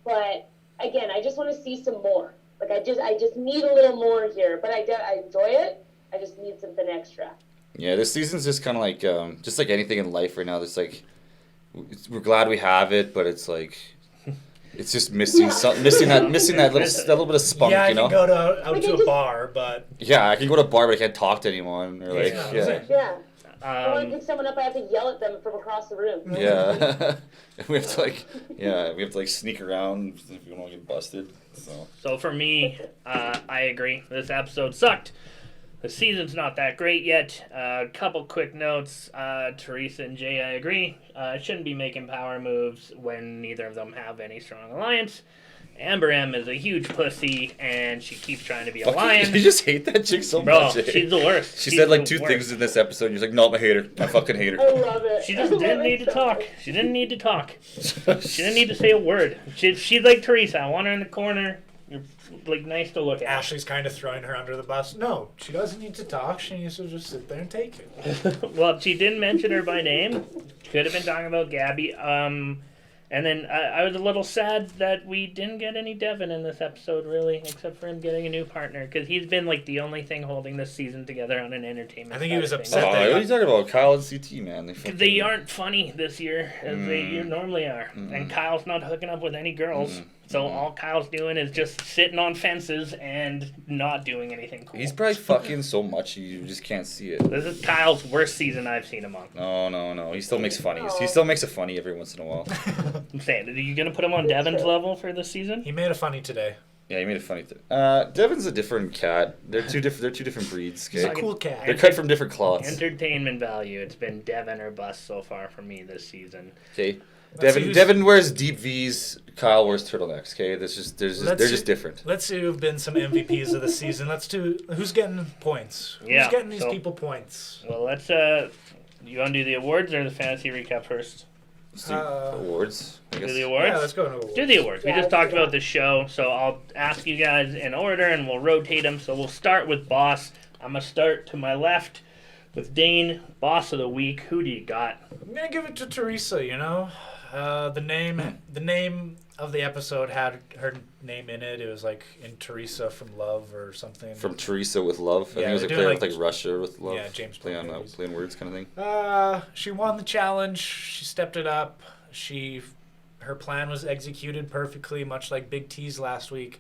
But, again, I just want to see some more. Like, I just need a little more here. But I enjoy it. I just need something extra. Yeah, this season's just kind of like, just like anything in life right now. There's like, we're glad we have it, but it's like, it's just missing missing that little bit of spunk, yeah, I you know. can go out to a bar, but yeah, I can go to a bar, but I can't talk to anyone or like, yeah. I want to pick someone up. I have to yell at them from across the room. Yeah, we have to like sneak around if we don't want to get busted. So for me, I agree. This episode sucked. The season's not that great yet. A couple quick notes. Teresa and Jay, I agree. Shouldn't be making power moves when neither of them have any strong alliance. Amber M is a huge pussy, and she keeps trying to be a lion. You just hate that chick so Bro, much. Eh? she's the worst. She said like two things in this episode. And you're like, no, I hate her. I fucking hate her. I love it. She just didn't need to talk. She didn't need to talk. She didn't need to say a word. She's like Teresa. I want her in the corner. You're like nice to look at. Ashley's kind of throwing her under the bus. No, she doesn't need to talk. She needs to just sit there and take it. Well, she didn't mention her by name. Could have been talking about Gabby. And then I was a little sad that we didn't get any Devin in this episode, really, except for him getting a new partner, because he's been like the only thing holding this season together on an entertainment. I think he was side of upset. things. What are you talking about? Kyle and CT, man. They aren't funny this year as they normally are, and Kyle's not hooking up with any girls. So all Kyle's doing is just sitting on fences and not doing anything cool. He's probably fucking so much you just can't see it. This is Kyle's worst season I've seen him on. No. He still makes funnies. He still makes a funny every once in a while. I'm saying, are you gonna put him on Devin's level for this season? He made a funny today. Yeah, he made it funny. Devin's a different cat. They're two different breeds. Okay? He's a cool cat. They're cut from different cloths. Entertainment value. It's been Devin or bust so far for me this season. Okay. Devin wears deep V's. Kyle wears turtlenecks. Okay, they're just different. Let's see who've been some MVPs of the season. Let's do who's getting points. Yeah, who's getting these people points? Well, let's. You want to do the awards or the fantasy recap first? Let's do awards. I guess. Do the awards. Yeah, let's go to awards. Do the awards. We just talked about the show, so I'll ask you guys in order, and we'll rotate them. So we'll start with Boss. I'm gonna start to my left with Dane, Boss of the Week. Who do you got? I'm gonna give it to Teresa. The name of the episode had her name in it. It was like in Teresa from Love or something. From Teresa with Love. I think it was a play with like Russia with Love. Yeah, James playing words kind of thing. She won the challenge. She stepped it up. Her plan was executed perfectly, much like Big T's last week.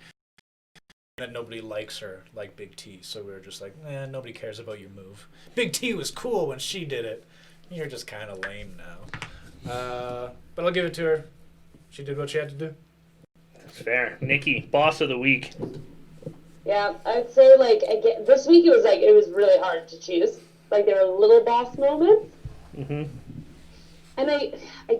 And nobody likes her like Big T, so we were just like, nobody cares about your move. Big T was cool when she did it. You're just kind of lame now. But I'll give it to her. She did what she had to do. That's fair. Nikki, Boss of the Week. Yeah, I'd say again, this week it was really hard to choose. Like there were little boss moments. Mm-hmm. And I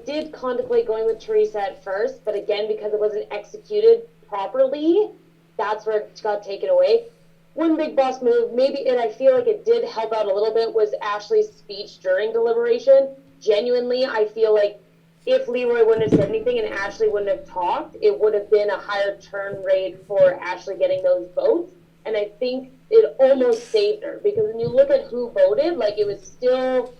did contemplate going with Teresa at first, but again, because it wasn't executed properly, that's where it got taken away. One big boss move, maybe, and I feel like it did help out a little bit, was Ashley's speech during deliberation. Genuinely, I feel like if Leroy wouldn't have said anything and Ashley wouldn't have talked, it would have been a higher turn rate for Ashley getting those votes. And I think it almost saved her, because when you look at who voted, it was still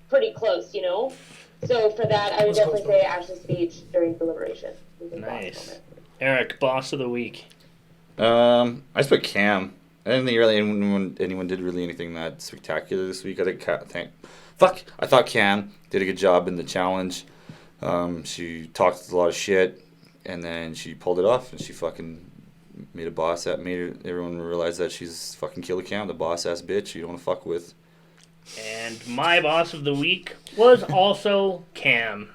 pretty close, So for that, I would definitely say Ashley's speech during deliberation. Nice. Eric, Boss of the Week. I just put Cam. I didn't think really anyone did really anything that spectacular this week. I thought Cam did a good job in the challenge. She talked a lot of shit, and then she pulled it off, and she fucking made everyone realize that she's fucking Killer Cam, the boss ass bitch you don't want to fuck with. And my Boss of the Week was also Cam.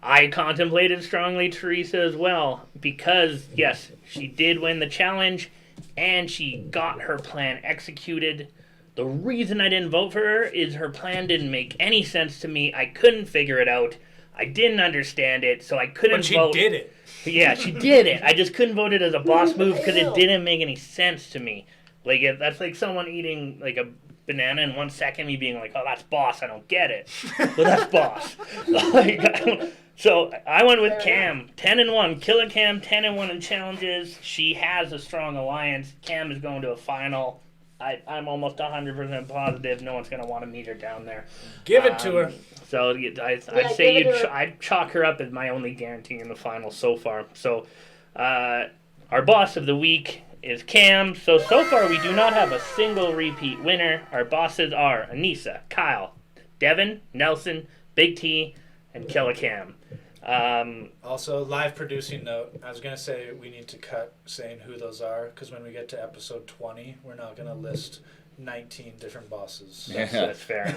I contemplated strongly Teresa as well because, yes, she did win the challenge and she got her plan executed. The reason I didn't vote for her is her plan didn't make any sense to me. I couldn't figure it out. I didn't understand it, so I couldn't vote. But she did it. Yeah, she did it. I just couldn't vote it as a boss move because it didn't make any sense to me. Like, that's like someone eating, like, a banana in 1 second, me being like, oh, that's boss, I don't get it. Well, that's boss. So I went with Cam, 10-1. Killer Cam, 10-1 in challenges. She has a strong alliance. Cam is going to a final. I'm almost 100% positive no one's going to want to meet her down there. Give it to her. So I'd say I'd chalk her up as my only guarantee in the final so far. So our boss of the week is Cam. So far we do not have a single repeat winner. Our bosses are Anissa, Kyle, Devin, Nelson, Big T, and Killer Cam. Also, live producing note. I was going to say we need to cut saying who those are because when we get to episode 20, we're not going to list 19 different bosses. That's fair.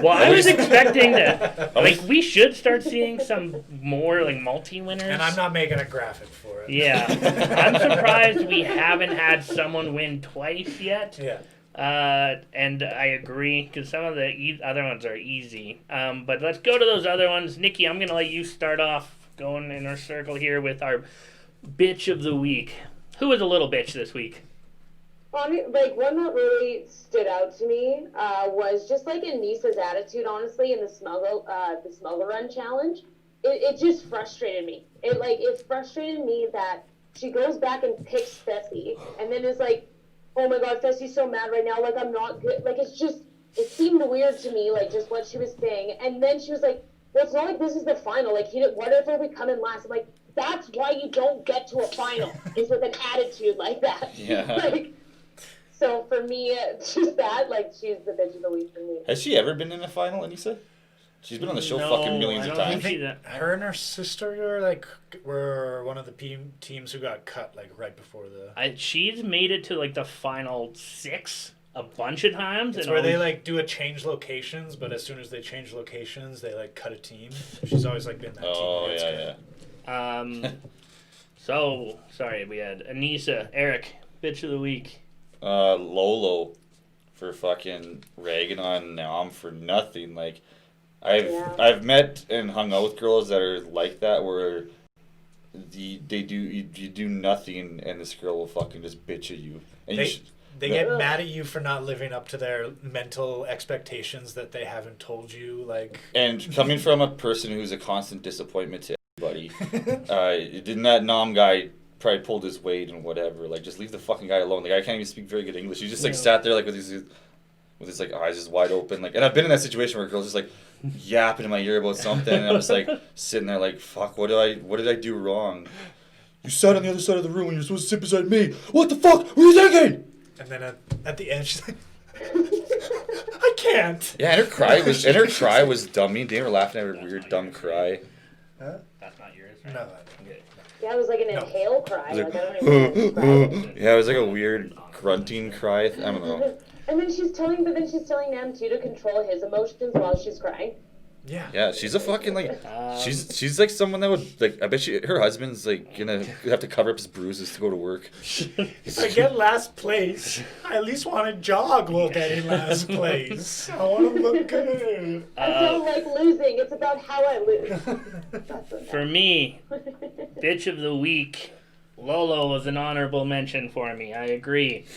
Well, I was expecting that. Like, we should start seeing some more, like, multi-winners. And I'm not making a graphic for it. Yeah. I'm surprised we haven't had someone win twice yet. Yeah. And I agree, because some of the other ones are easy. But let's go to those other ones. Nikki, I'm going to let you start off going in our circle here with our bitch of the week. Who was a little bitch this week? Like, one that really stood out to me was just, like, Anissa's attitude, honestly, in the smuggle run challenge. It just frustrated me. It frustrated me that she goes back and picks Fessy, and then is like, oh my god, Fessy's so mad right now, like, I'm not good. Like, it seemed weird to me, like, just what she was saying. And then she was like, well, it's not like this is the final. Like, whatever we come in last. I'm like, that's why you don't get to a final, is with an attitude like that. Yeah. Like, so for me, just that, like, she's the bitch of the week for me. Has she ever been in a final, Anissa? She's been on the show fucking millions of times. Her and her sister were one of the teams who got cut, like, right before the... She's made it to, like, the final 6 a bunch of times. It's where they, like, do a change locations, but as soon as they change locations, they, like, cut a team. She's always, like, been that team. Oh, yeah. So, sorry, we had Anissa, Eric, bitch of the week. Lolo for fucking ragging on Nam for nothing. Like, I've met and hung out with girls that are like that, where you do nothing and this girl will fucking just bitch at you. And they get mad at you for not living up to their mental expectations that they haven't told you. Like, and coming from a person who's a constant disappointment to everybody, didn't that Nam guy probably pulled his weight and whatever? Like, just leave the fucking guy alone. The guy can't even speak very good English. He just like sat there like with his like eyes just wide open. Like, and I've been in that situation where a girl's just like yapping in my ear about something, and I'm just like sitting there like, fuck, what did I do wrong? You sat on the other side of the room when you're supposed to sit beside me. What the fuck were you thinking? And then at the end, she's like, I can't. Yeah, and her cry was dummy. They were laughing at her weird dumb cry. Huh? That's not yours, right? No. Yeah, it was like an inhale cry. Like, I don't even know. Yeah, it was like a weird grunting cry. I don't know. And then she's telling Nam too to control his emotions while she's crying. Yeah. Yeah, she's a fucking like she's like someone that would like, I bet her husband's like gonna have to cover up his bruises to go to work. If I get last place, I at least want to jog while getting last place. I want to look good. I don't like losing. It's about how I lose. For me, bitch of the week, Lolo was an honorable mention for me. I agree.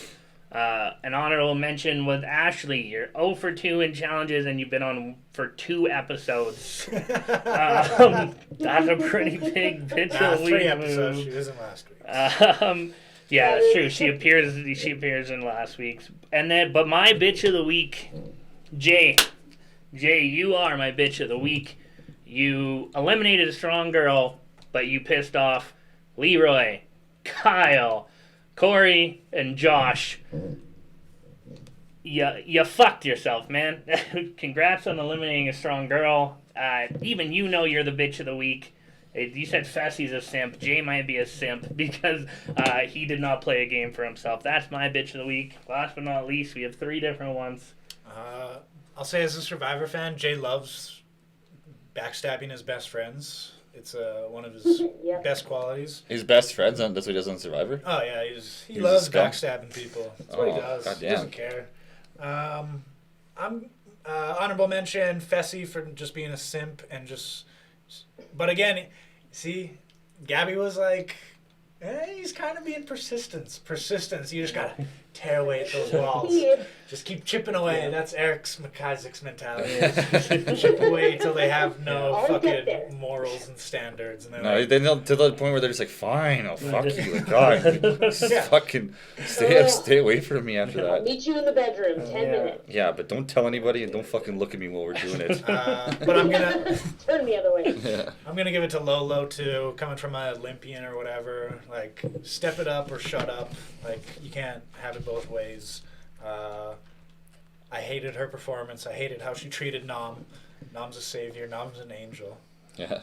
An honorable mention was Ashley. You're 0 for 2 in challenges, and you've been on for 2 episodes. That's a pretty big bitch of the week 3 episodes. She was in last week. Yeah, it's true. She appears in last week's. But my bitch of the week, Jay, you are my bitch of the week. You eliminated a strong girl, but you pissed off Leroy, Kyle, Corey, and Josh. You fucked yourself, man. Congrats on eliminating a strong girl. Even you know you're the bitch of the week. You said Fessy's a simp. Jay might be a simp because he did not play a game for himself. That's my bitch of the week. Last but not least, we have 3 different ones. I'll say as a Survivor fan, Jay loves backstabbing his best friends. It's one of his Yep. best qualities. His best friends. That's what he does on Survivor. Oh yeah, he He's loves a scum. backstabbing people. That's what he does. He goddamn. doesn't care. I'm honorable mention Fessy for just being a simp and just. But again, see, Gabby was like, he's kind of being persistent. You just gotta tear away at those walls. Just keep chipping away. Yeah. That's Eric's McIsaac's mentality. Chip away till they have no fucking morals and standards. And no, like, they don't to the point where they're just like, fine, I'll fuck you. Like, God, fucking stay away from me after that. I'll meet you in the bedroom, 10 minutes. Yeah, but don't tell anybody and don't fucking look at me while we're doing it. But I'm gonna turn the other way. Yeah. I'm gonna give it to Lolo too, coming from an Olympian or whatever. Like, step it up or shut up. Like, you can't have it both ways. I hated her performance. I hated how she treated Nom. Nom's a savior. Nom's an angel. Yeah.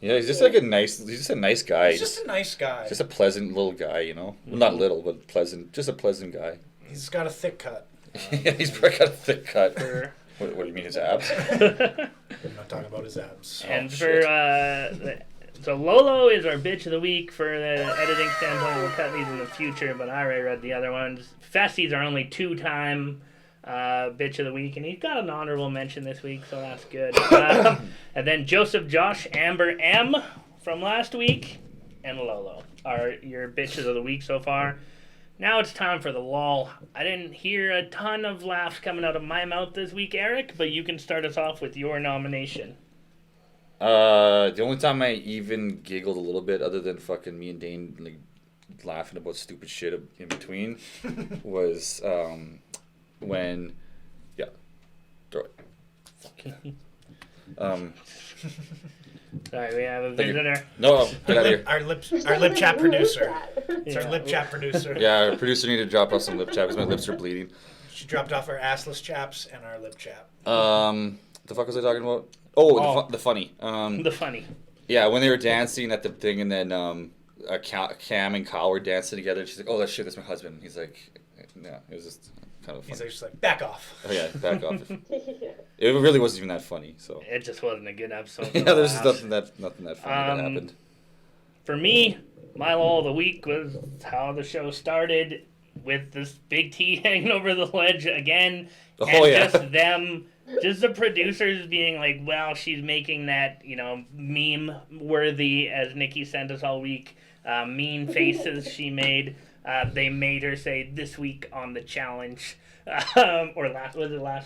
Yeah, he's just like he's just a nice guy. He's just a nice guy. Just a pleasant little guy, you know? Well, not little, but pleasant. Just a pleasant guy. He's got a thick cut. Yeah, he's probably got a thick cut. What do you mean, his abs? I'm not talking about his abs. And so Lolo is our bitch of the week for the editing standpoint. We'll cut these in the future, but I already read the other ones. Fessy's our only 2-time bitch of the week, and he's got an honorable mention this week, so that's good. And then Joseph, Josh, Amber, M from last week, and Lolo are your bitches of the week so far. Now it's time for the lull. I didn't hear a ton of laughs coming out of my mouth this week, Eric, but you can start us off with your nomination. The only time I even giggled a little bit, other than fucking me and Dane like laughing about stupid shit in between, was when, throw it. Sorry, we have a visitor. No, get out of here. Our lip chat producer. It's our lip chat producer. Yeah, our producer needed to drop off some lip chat because my lips are bleeding. She dropped off our assless chaps and our lip chat. The fuck was I talking about? Oh, the funny. The funny. Yeah, when they were dancing at the thing, and then Cam and Kyle were dancing together, and she's like, "Oh, that's my husband." He's like, "Yeah, it was just kind of funny." He's just like, "Back off." Oh yeah, back off. It really wasn't even that funny. So it just wasn't a good episode. Yeah, there's just nothing that funny that happened. For me, my lull of the week was how the show started with this big T hanging over the ledge again, and just the producers being like, well, she's making that, meme worthy, as Nikki sent us all week, mean faces she made. They made her say this week on the challenge, or last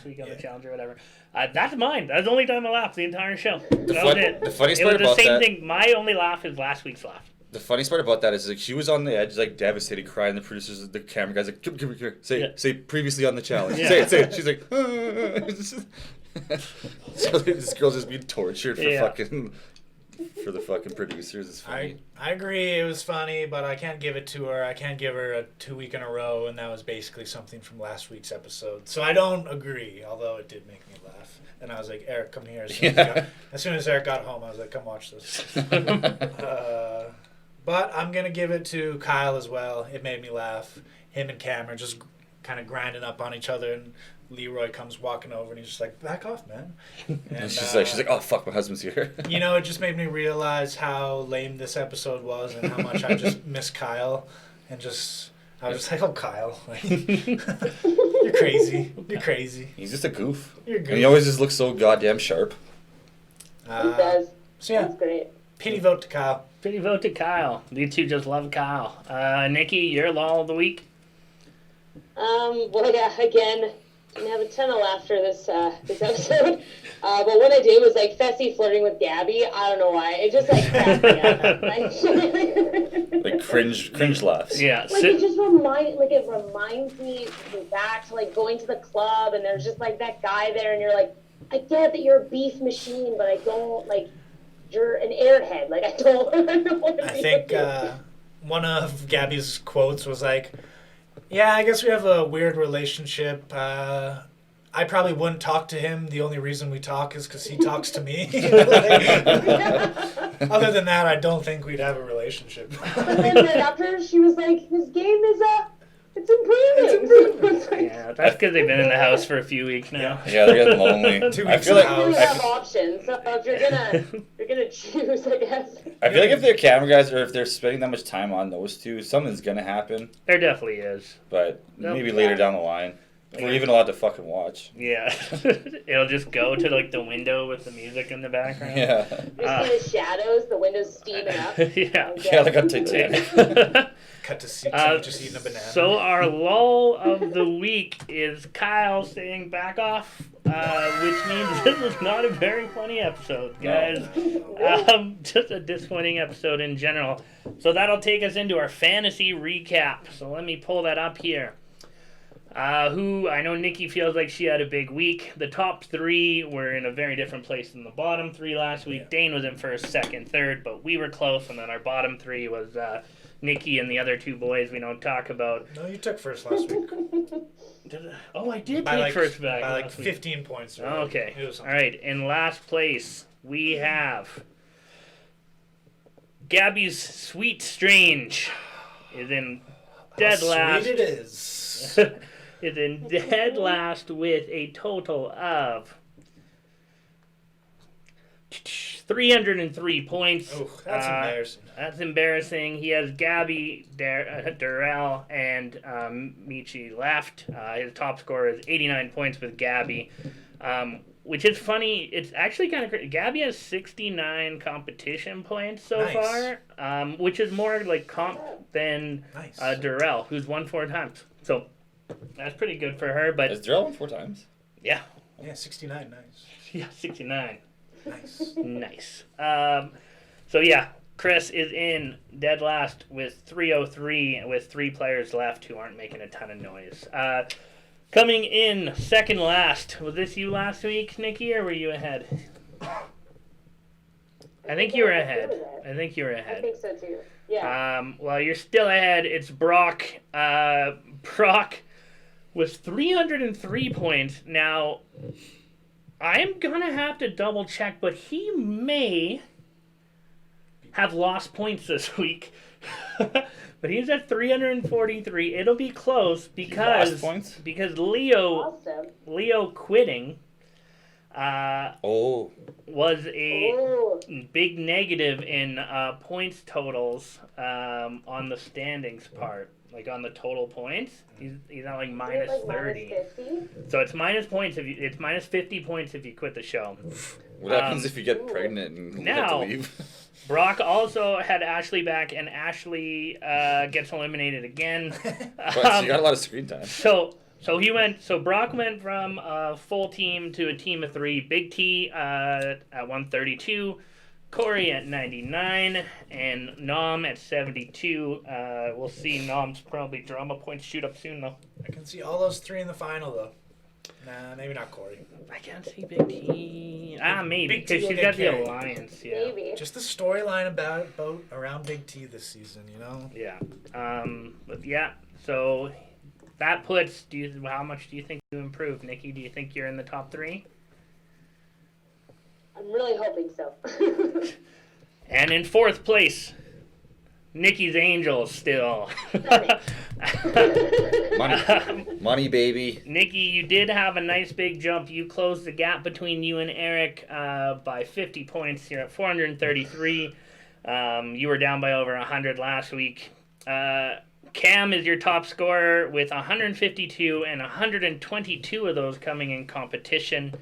week on the challenge or whatever. That's mine. That's the only time I laughed the entire show. That was it. The funniest it was part the about same that, thing. My only laugh is last week's laugh. The funniest part about that is like she was on the edge, like devastated, crying. The producers, the camera guys, like, come here, say previously on the challenge. Yeah. Say it. She's like, so this girl's just being tortured for the fucking producers. It's funny. I agree, it was funny, but I can't give it to her. I can't give her a 2 week in a row, and that was basically something from last week's episode. So I don't agree, although it did make me laugh. And I was like, Eric, come here. As soon as Eric got home, I was like, come watch this. But I'm going to give it to Kyle as well. It made me laugh. Him and Cameron just kind of grinding up on each other, and Leroy comes walking over, and he's just like, back off, man. And she's like, oh, fuck, my husband's here. It just made me realize how lame this episode was and how much I just miss Kyle. And I was just like, oh, Kyle. Like, you're crazy. You're crazy. He's just a goof. You're a goof. And he always just looks so goddamn sharp. He does. So, yeah. That's great. Pity vote to Kyle. Pretty vote to Kyle. You two just love Kyle. Nikki, your lull of the week? Well, yeah, again, didn't have a ton of laughter this episode. But what I did was, like, Fessy flirting with Gabby. I don't know why. It just, like, cracked me up. Like cringe laughs. Yeah. Like, it reminds me back to, like, going to the club, and there's just, like, that guy there, and you're like, I get that you're a beef machine, but I don't, like, you're an airhead. Like, I don't I think one of Gabby's quotes was like, yeah, I guess we have a weird relationship. I probably wouldn't talk to him. The only reason we talk is because he talks to me. Other than that, I don't think we'd have a relationship. But then after, she was like, his game is It's improving. Yeah, that's because they've been in the house for a few weeks now. Yeah, they're getting lonely. 2 I weeks feel in like the You house. have options, so if you're gonna choose, I guess. I feel like if they're camera guys or if they're spending that much time on those two, something's gonna happen. There definitely is. But maybe later down the line, if we're even allowed to fucking watch. Yeah, it'll just go to like the window with the music in the background. Yeah. You see the shadows, the windows steaming up. Yeah. Yeah, like on Titanic. Cut to see just eating a banana. So our lull of the week is Kyle saying back off, which means this is not a very funny episode, guys. Just a disappointing episode in general. So that'll take us into our fantasy recap. So let me pull that up here. Who I know Nikki feels like she had a big week. The top three were in a very different place than the bottom three last week. Yeah. Dane was in first, second, third, but we were close. And then our bottom three was Nikki and the other two boys we don't talk about. No, you took first last week. I did take first back. By like 15 points. Oh, okay. All right. In last place, we have Gabby's Sweet Strange is in dead last. Sweet it is. Is in dead last with a total of 303 points. Oh, that's embarrassing. That's embarrassing. He has Gabby, Darrell, and Michi left. His top score is 89 points with Gabby, which is funny. It's actually kind of crazy. Gabby has 69 competition points so far, which is more like comp than Darrell, who's won 4 times. So that's pretty good for her. But has Darrell won 4 times? Yeah. Yeah, 69. Nice. Yeah, 69. Nice. Nice. So yeah, Chris is in dead last with 303 with 3 players left who aren't making a ton of noise. Coming in second last. Was this you last week, Nikki, or were you ahead? I think you were ahead. I think so too. Yeah. Well, you're still ahead. It's Brock. Brock was 303 points. Now, I'm going to have to double check, but he may have lost points this week. But he's at 343. It'll be close because Leo quitting was a big negative in points totals on the standings part. Like on the total points, he's at like minus 30. So it's minus points if it's minus 50 points if you quit the show. What happens if you get pregnant and have to leave? Brock also had Ashley back, and Ashley gets eliminated again. So you got a lot of screen time. So Brock went from a full team to a team of 3. Big T at 132. Corey at 99 and Nom at 72. We'll see Nom's probably drama points shoot up soon though. I can see all those 3 in the final though. Nah, maybe not Corey. I can't see Big T. Maybe because she's got the alliance. Yeah. Maybe. Just the storyline about around Big T this season, you know. Yeah. But yeah. So that puts. How much do you think you improved, Nikki? Do you think you're in the top 3? I'm really hoping so. And in 4th place, Nikki's Angels still. Money, baby. Nikki, you did have a nice big jump. You closed the gap between you and Eric by 50 points. You're at 433. You were down by over 100 last week. Cam is your top scorer with 152 and 122 of those coming in competition.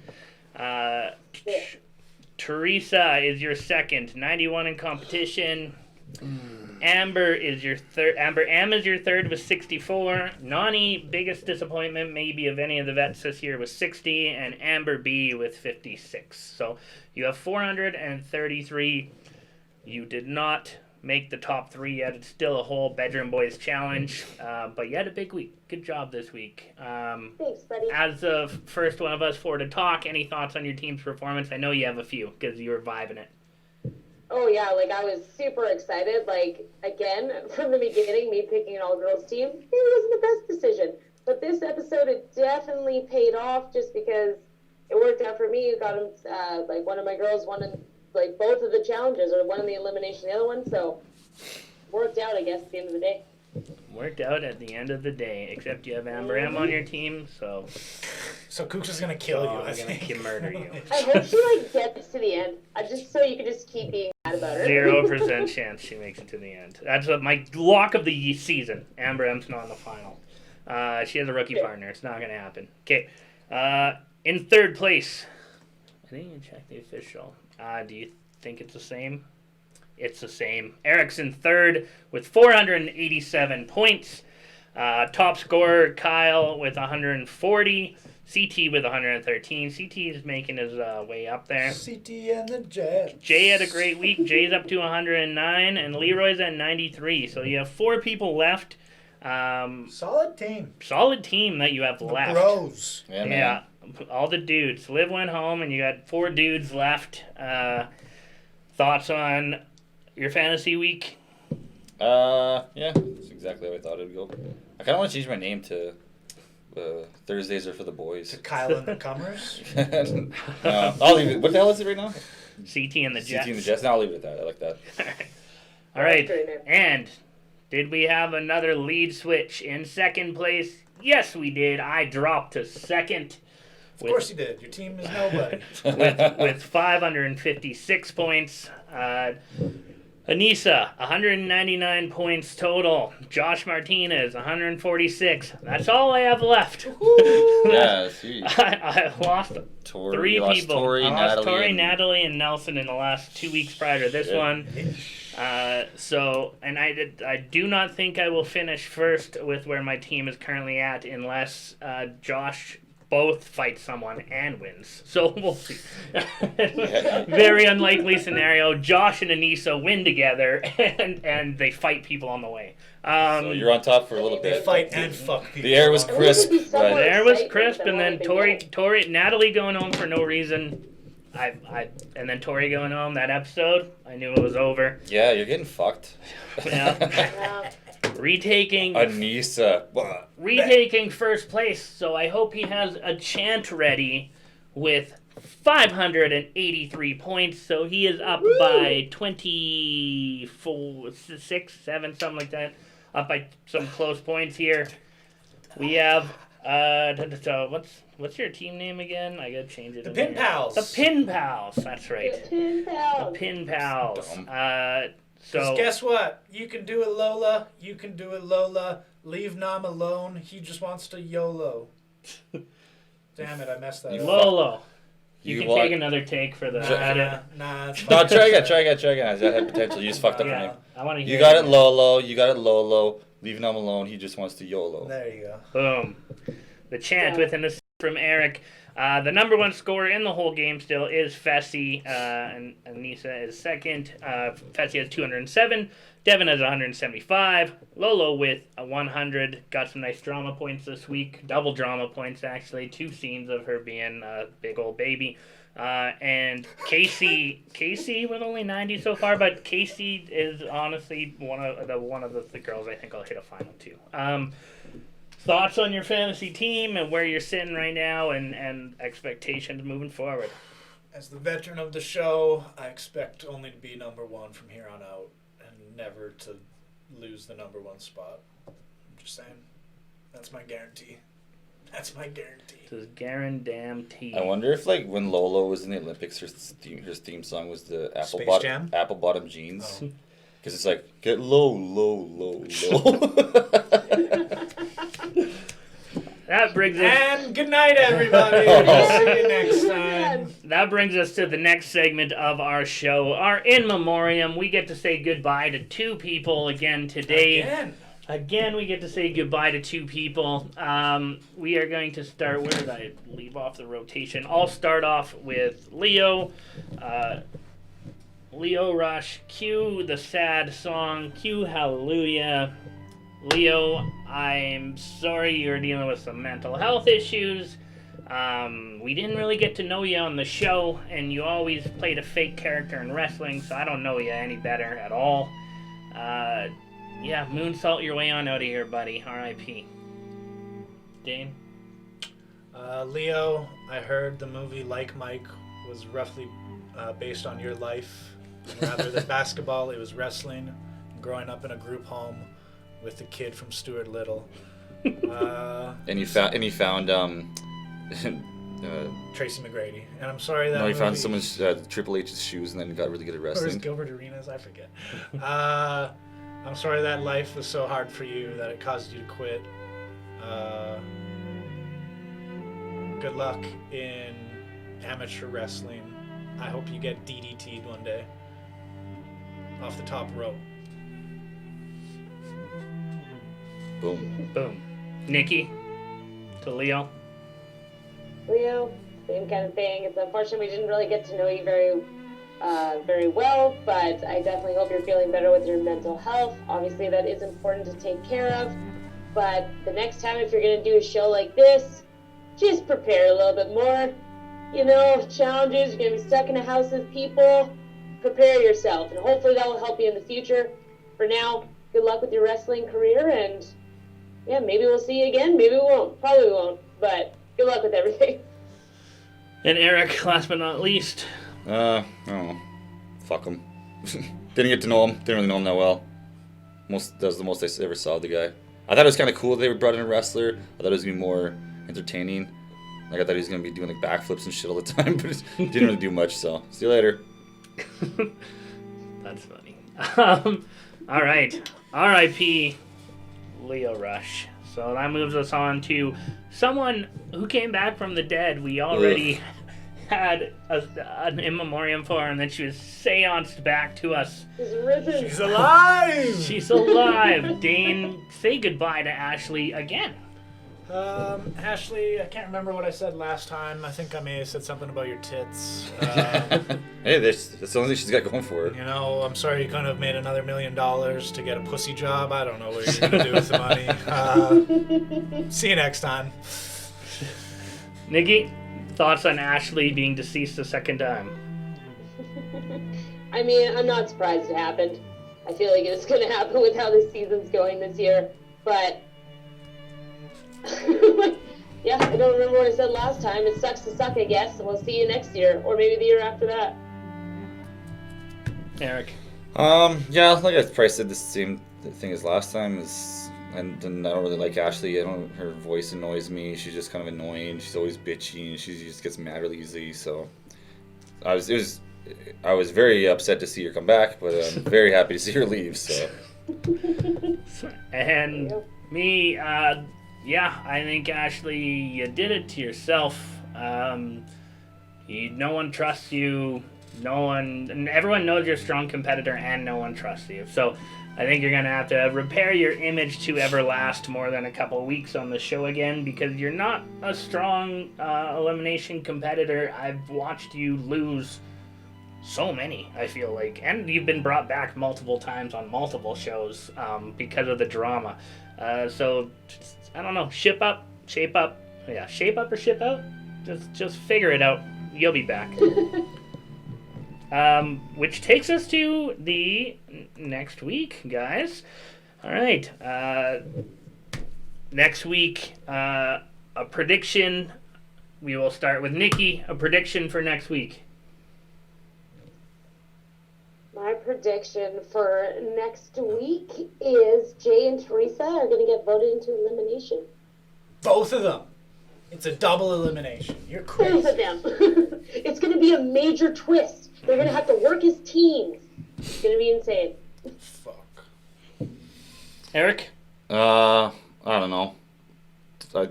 Teresa is your second, 91 in competition. Amber is your third. Am is your third with 64. Nani, biggest disappointment maybe of any of the vets this year, with 60, and Amber B with 56. So you have 433. You did not make the top 3 yet. It's still a whole Bedroom Boys challenge, but you had a big week. Good job this week. Thanks, buddy. As the first one of us 4 to talk, any thoughts on your team's performance? I know you have a few because you were vibing it. Oh yeah, like I was super excited. Like again, from the beginning, me picking an all-girls team, maybe wasn't the best decision. But this episode, it definitely paid off just because it worked out for me. Got them, like one of my girls won in like both of the challenges, or one in the elimination, the other one. So worked out, I guess, at the end of the day. Worked out at the end of the day, except you have Amber M on your team, so So Kooks is gonna kill you. I'm I gonna think. murder you. I hope she gets to the end. Just so you can just keep being mad about her. 0% chance she makes it to the end. That's my lock of the season. Amber M's not in the final. She has a rookie partner. It's not gonna happen. Okay. In third place, I didn't even check the official. Do you think it's the same? It's the same. Eric's in third with 487 points. Top scorer, Kyle, with 140. CT with 113. CT is making his way up there. CT and the Jets. Jay had a great week. Jay's up to 109, and Leroy's at 93. So you have 4 people left. Solid team. Solid team that you have left. Bros. Yeah, man. Yeah, all the dudes. Liv went home, and you got 4 dudes left. Thoughts on your fantasy week? Yeah, that's exactly how I thought it would go. I kind of want to change my name to Thursdays are for the boys. To Kyle and the Cummers. I'll leave it. What the hell is it right now? CT and the Jets. CT and the Jets. No, I'll leave it at that. I like that. All right. Great name. And did we have another lead switch in second place? Yes, we did. I dropped to second. Of course you did. Your team is nobody. with 556 points. Anissa, 199 points total. Josh Martinez, 146. That's all I have left. Yeah, see. I lost Tori, 3 you lost people. Tori, I lost Natalie, Tori, and- Natalie, and Nelson in the last 2 weeks prior to this Yeah. one. And I do not think I will finish first with where my team is currently at unless Josh both fights someone and wins. So we'll see. Very unlikely scenario. Josh and Anissa win together and they fight people on the way. So you're on top for a little They bit. fight and fuck people. The air was crisp, It would be but somewhat There was excitement crisp, than and then anything Tori, else. Natalie going home for no reason. And then Tori going home. That episode, I knew it was over. yeah, you're getting fucked. Yeah. Yeah. Retaking Anissa. first place. So I hope he has a chant ready with 583 points. So he is up by 24, 6, 7, something like that. Up by some close points here. We have what's your team name again? I gotta change it. The in Pin here. Pals. The Pin Pals. That's right. Pin The pals. Pin Pals. Dumb. So 'Cause guess what? You can do it, Lola. You can do it, Lola. Leave Nam alone. He just wants to YOLO. Damn it, I messed that up. Lolo. You can want- take another take for the edit. Nah, it's No, fine. try again. That had potential. You just fucked up your Yeah, name. I want to hear You got it, Lolo. Leave him alone. He just wants to YOLO. There you go. Boom. The chant Yeah. with an assist from Eric. The number 1 scorer in the whole game still is Fessy, and Anissa is second. Fessy has 207. Devin has 175. Lolo with a 100. Got some nice drama points this week. Double drama points, actually. 2 scenes of her being a big old baby. And Casey with only 90 so far, but Casey is honestly one of the girls I think I'll hit a final to. Thoughts on your fantasy team and where you're sitting right now and expectations moving forward? As the veteran of the show, I expect only to be number 1 from here on out and never to lose the number 1 spot. I'm just saying. That's my guarantee. That's my guarantee. This is guarantee. I wonder if, like, when Lolo was in the Olympics, her theme song was the Space Jam? apple bottom jeans. Oh. Because it's like, get low, low, low, low. That brings us. And good night, everybody. We'll see you next time. That brings us to the next segment of our show, our in memoriam. We get to say goodbye to 2 people again today. Again, we get to say goodbye to 2 people. We are going to start. Where did I leave off the rotation? I'll start off with Leo. Leo Rush, cue the sad song, cue Hallelujah. Leo, I'm sorry you're dealing with some mental health issues. We didn't really get to know you on the show, and you always played a fake character in wrestling, so I don't know you any better at all. Yeah, moonsault your way on out of here, buddy. R.I.P. Dane? Leo, I heard the movie Like Mike was roughly based on your life. Rather than basketball, it was wrestling. Growing up in a group home with the kid from Stuart Little. And he found Tracy McGrady. And I'm sorry that no, he movie... found someone's Triple H's shoes and then got really good at Or is wrestling. Gilbert Arenas? I forget. I'm sorry that life was so hard for you that it caused you to quit. Good luck in amateur wrestling. I hope you get DDT'd one day. Off the top rope. Boom. Boom. Nikki to Leo. Leo, same kind of thing. It's unfortunate we didn't really get to know you very well, but I definitely hope you're feeling better with your mental health. Obviously, that is important to take care of. But the next time, if you're going to do a show like this, just prepare a little bit more. You know, challenges, you're going to be stuck in a house with people. Prepare yourself, and hopefully that will help you in the future. For now, good luck with your wrestling career, and yeah, maybe we'll see you again. Maybe we won't. Probably we won't, but good luck with everything. And Eric, last but not least. I don't know. Fuck him. Didn't get to know him. Didn't really know him that well. That was the most I ever saw of the guy. I thought it was kind of cool they brought in a wrestler. I thought it was going to be more entertaining. Like, I thought he was going to be doing like backflips and shit all the time, but it didn't really do much, so see you later. That's funny. All right. R.I.P. Leo Rush. So that moves us on to someone who came back from the dead. We already had an in memoriam for her, and then she was seanced back to us. She's risen. She's alive! She's alive. Dane, say goodbye to Ashley again. Ashley, I can't remember what I said last time. I think I may have said something about your tits. Hey, that's the only thing she's got going for her. You know, I'm sorry you couldn't have made another $1 million to get a pussy job. I don't know what you're going to do with the money. See you next time. Nikki, thoughts on Ashley being deceased a second time? I mean, I'm not surprised it happened. I feel like it's going to happen with how this season's going this year. But, yeah, I don't remember what I said last time. It sucks to suck, I guess. And we'll see you next year, or maybe the year after that. Eric. Yeah, like I probably said the same thing as last time. And I don't really like Ashley. Her voice annoys me. She's just kind of annoying. She's always bitchy, and she just gets mad really easily. So I was very upset to see her come back, but I'm very happy to see her leave. So. And me, yeah, I think Ashley, you did it to yourself. No one trusts you. And everyone knows you're a strong competitor, and no one trusts you. So I think you're going to have to repair your image to ever last more than a couple of weeks on the show again, because you're not a strong elimination competitor. I've watched you lose so many, I feel like. And you've been brought back multiple times on multiple shows because of the drama. So, I don't know. Shape up. Yeah, shape up or ship out? Just figure it out. You'll be back. Which takes us to the next week, guys. All right. Next week, a prediction. We will start with Nikki. A prediction for next week. My prediction for next week is Jay and Teresa are going to get voted into elimination. Both of them. It's a double elimination. You're crazy. Both of them. It's going to be a major twist. They're going to have to work as teams. It's going to be insane. Fuck. Eric? I don't know. I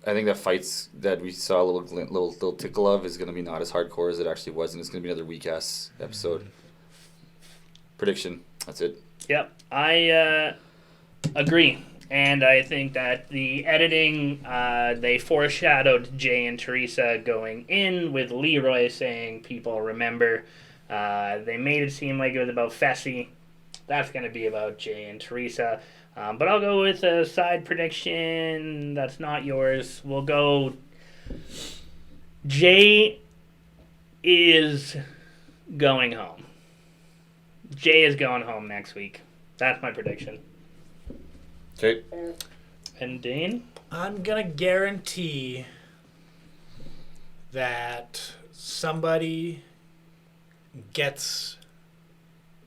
think that fights that we saw a little tickle of is going to be not as hardcore as it actually was, and it's going to be another weak-ass episode. Prediction. That's it. Yep. I agree. And I think that the editing, they foreshadowed Jay and Teresa going in with Leroy saying, people remember. They made it seem like it was about Fessy. That's going to be about Jay and Teresa. But I'll go with a side prediction that's not yours. We'll go Jay is going home. Jay is going home next week. That's my prediction. Okay. And Dane? I'm going to guarantee that somebody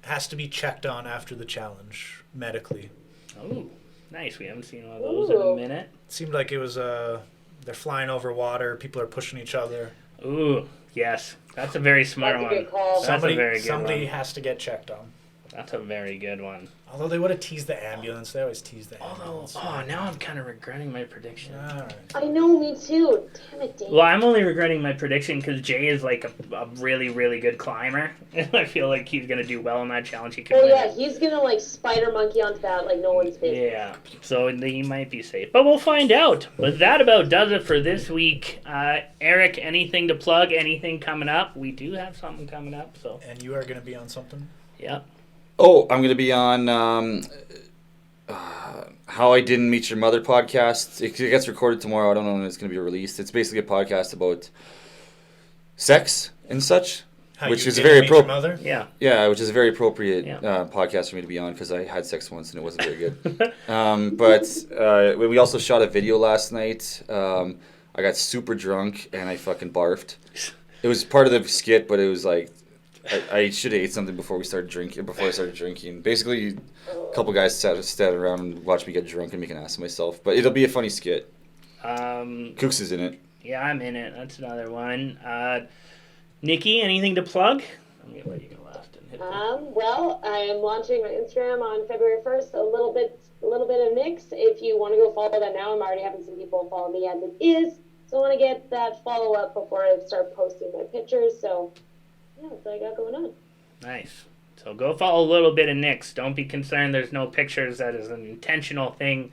has to be checked on after the challenge medically. Oh, nice. We haven't seen one of those in a minute. It seemed like it was they're flying over water. People are pushing each other. Ooh, yes. That's a very smart That's a one. good call. That's a very good Somebody one. has to get checked on. That's a very good one. Although they would have teased the ambulance. They always tease the ambulance. Now I'm kind of regretting my prediction. All right. I know, me too. Damn it, Dave. Well, I'm only regretting my prediction because Jay is like a really, really good climber. And I feel like he's going to do well in that challenge. He can Oh win yeah, it. he's gonna like spider monkey onto that like no one's business. Yeah, so he might be safe. But we'll find out. But that about does it for this week. Eric, anything to plug? Anything coming up? We do have something coming up, so. And you are going to be on something? Yeah. Oh, I'm going to be on How I Didn't Meet Your Mother podcast. It gets recorded tomorrow. I don't know when it's going to be released. It's basically a podcast about sex and such, Which is very appropriate. Mother? Yeah. Yeah, which is a very appropriate Yeah. podcast for me to be on because I had sex once and it wasn't very good. But we also shot a video last night. I got super drunk and I fucking barfed. It was part of the skit, but it was like I should have ate something before I started drinking. Basically, a couple guys sat around and watched me get drunk and make an ass of myself. But it'll be a funny skit. Kooks is in it. Yeah, I'm in it. That's another one. Nikki, anything to plug? I'm going to let you go last. And hit Well, I am launching my Instagram on February 1st. A little bit of mix. If you want to go follow that now, I'm already having some people follow me as it is. So I want to get that follow up before I start posting my pictures. So yeah, that's what I got going on. Nice. So go follow a little bit of Nick's. Don't be concerned there's no pictures. That is an intentional thing.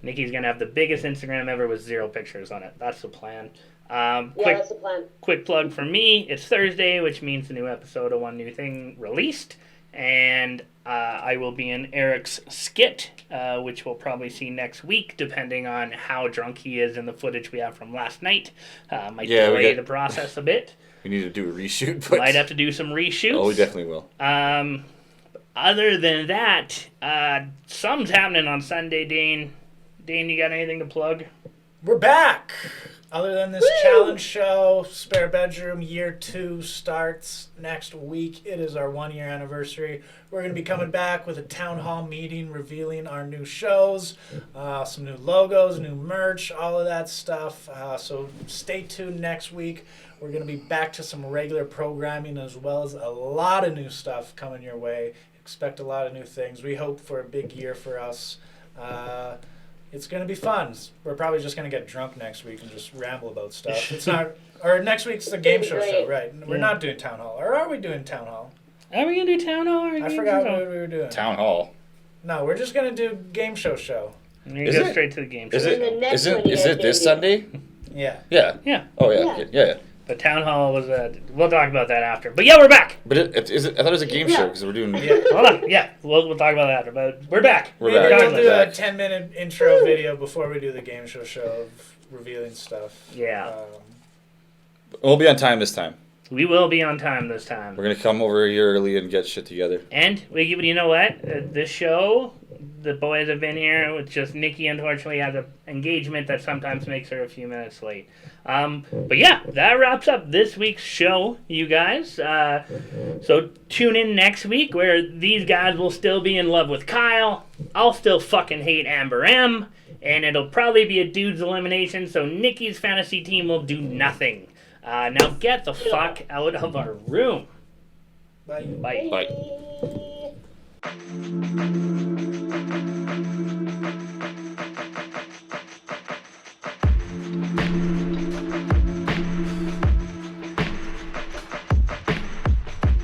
Nikki's going to have the biggest Instagram ever with 0 pictures on it. That's the plan. That's the plan. Quick plug for me. It's Thursday, which means the new episode of One New Thing released. And I will be in Eric's skit, which we'll probably see next week, depending on how drunk he is in the footage we have from last night. Might delay the process a bit. We need to do a reshoot. But Might have to do some reshoots. Oh, we definitely will. Other than that, something's happening on Sunday, Dane. Dane, you got anything to plug? We're back! Other than this challenge show, Spare Bedroom Year 2 starts next week. It is our 1 year anniversary. We're going to be coming back with a town hall meeting revealing our new shows, some new logos, new merch, all of that stuff. So stay tuned next week. We're going to be back to some regular programming as well as a lot of new stuff coming your way. Expect a lot of new things. We hope for a big year for us. It's going to be fun. We're probably just going to get drunk next week and just ramble about stuff. It's not, or next week's the game show, right? We're not doing town hall. Or are we doing town hall? Are we going to do town hall? I forgot what we were doing. Town hall. No, we're just going to do game show. You go straight to the game show. Is it this Sunday? Yeah. Yeah. Oh, yeah. The town hall was we'll talk about that after. But yeah, we're back. But I thought it was a game show because we're doing... Yeah. Hold on. Yeah, we'll talk about that after. But we're back. Maybe we'll do a 10-minute intro video before we do the game show of revealing stuff. Yeah. We'll be on time this time. We will be on time this time. We're going to come over here early and get shit together. And you know what? This show, the boys have been here. With just Nikki, unfortunately, has an engagement that sometimes makes her a few minutes late. But yeah, that wraps up this week's show, you guys. So tune in next week where these guys will still be in love with Kyle. I'll still fucking hate Amber M. And it'll probably be a dude's elimination, so Nikki's fantasy team will do nothing. Now get the fuck out of our room. Bye. Bye.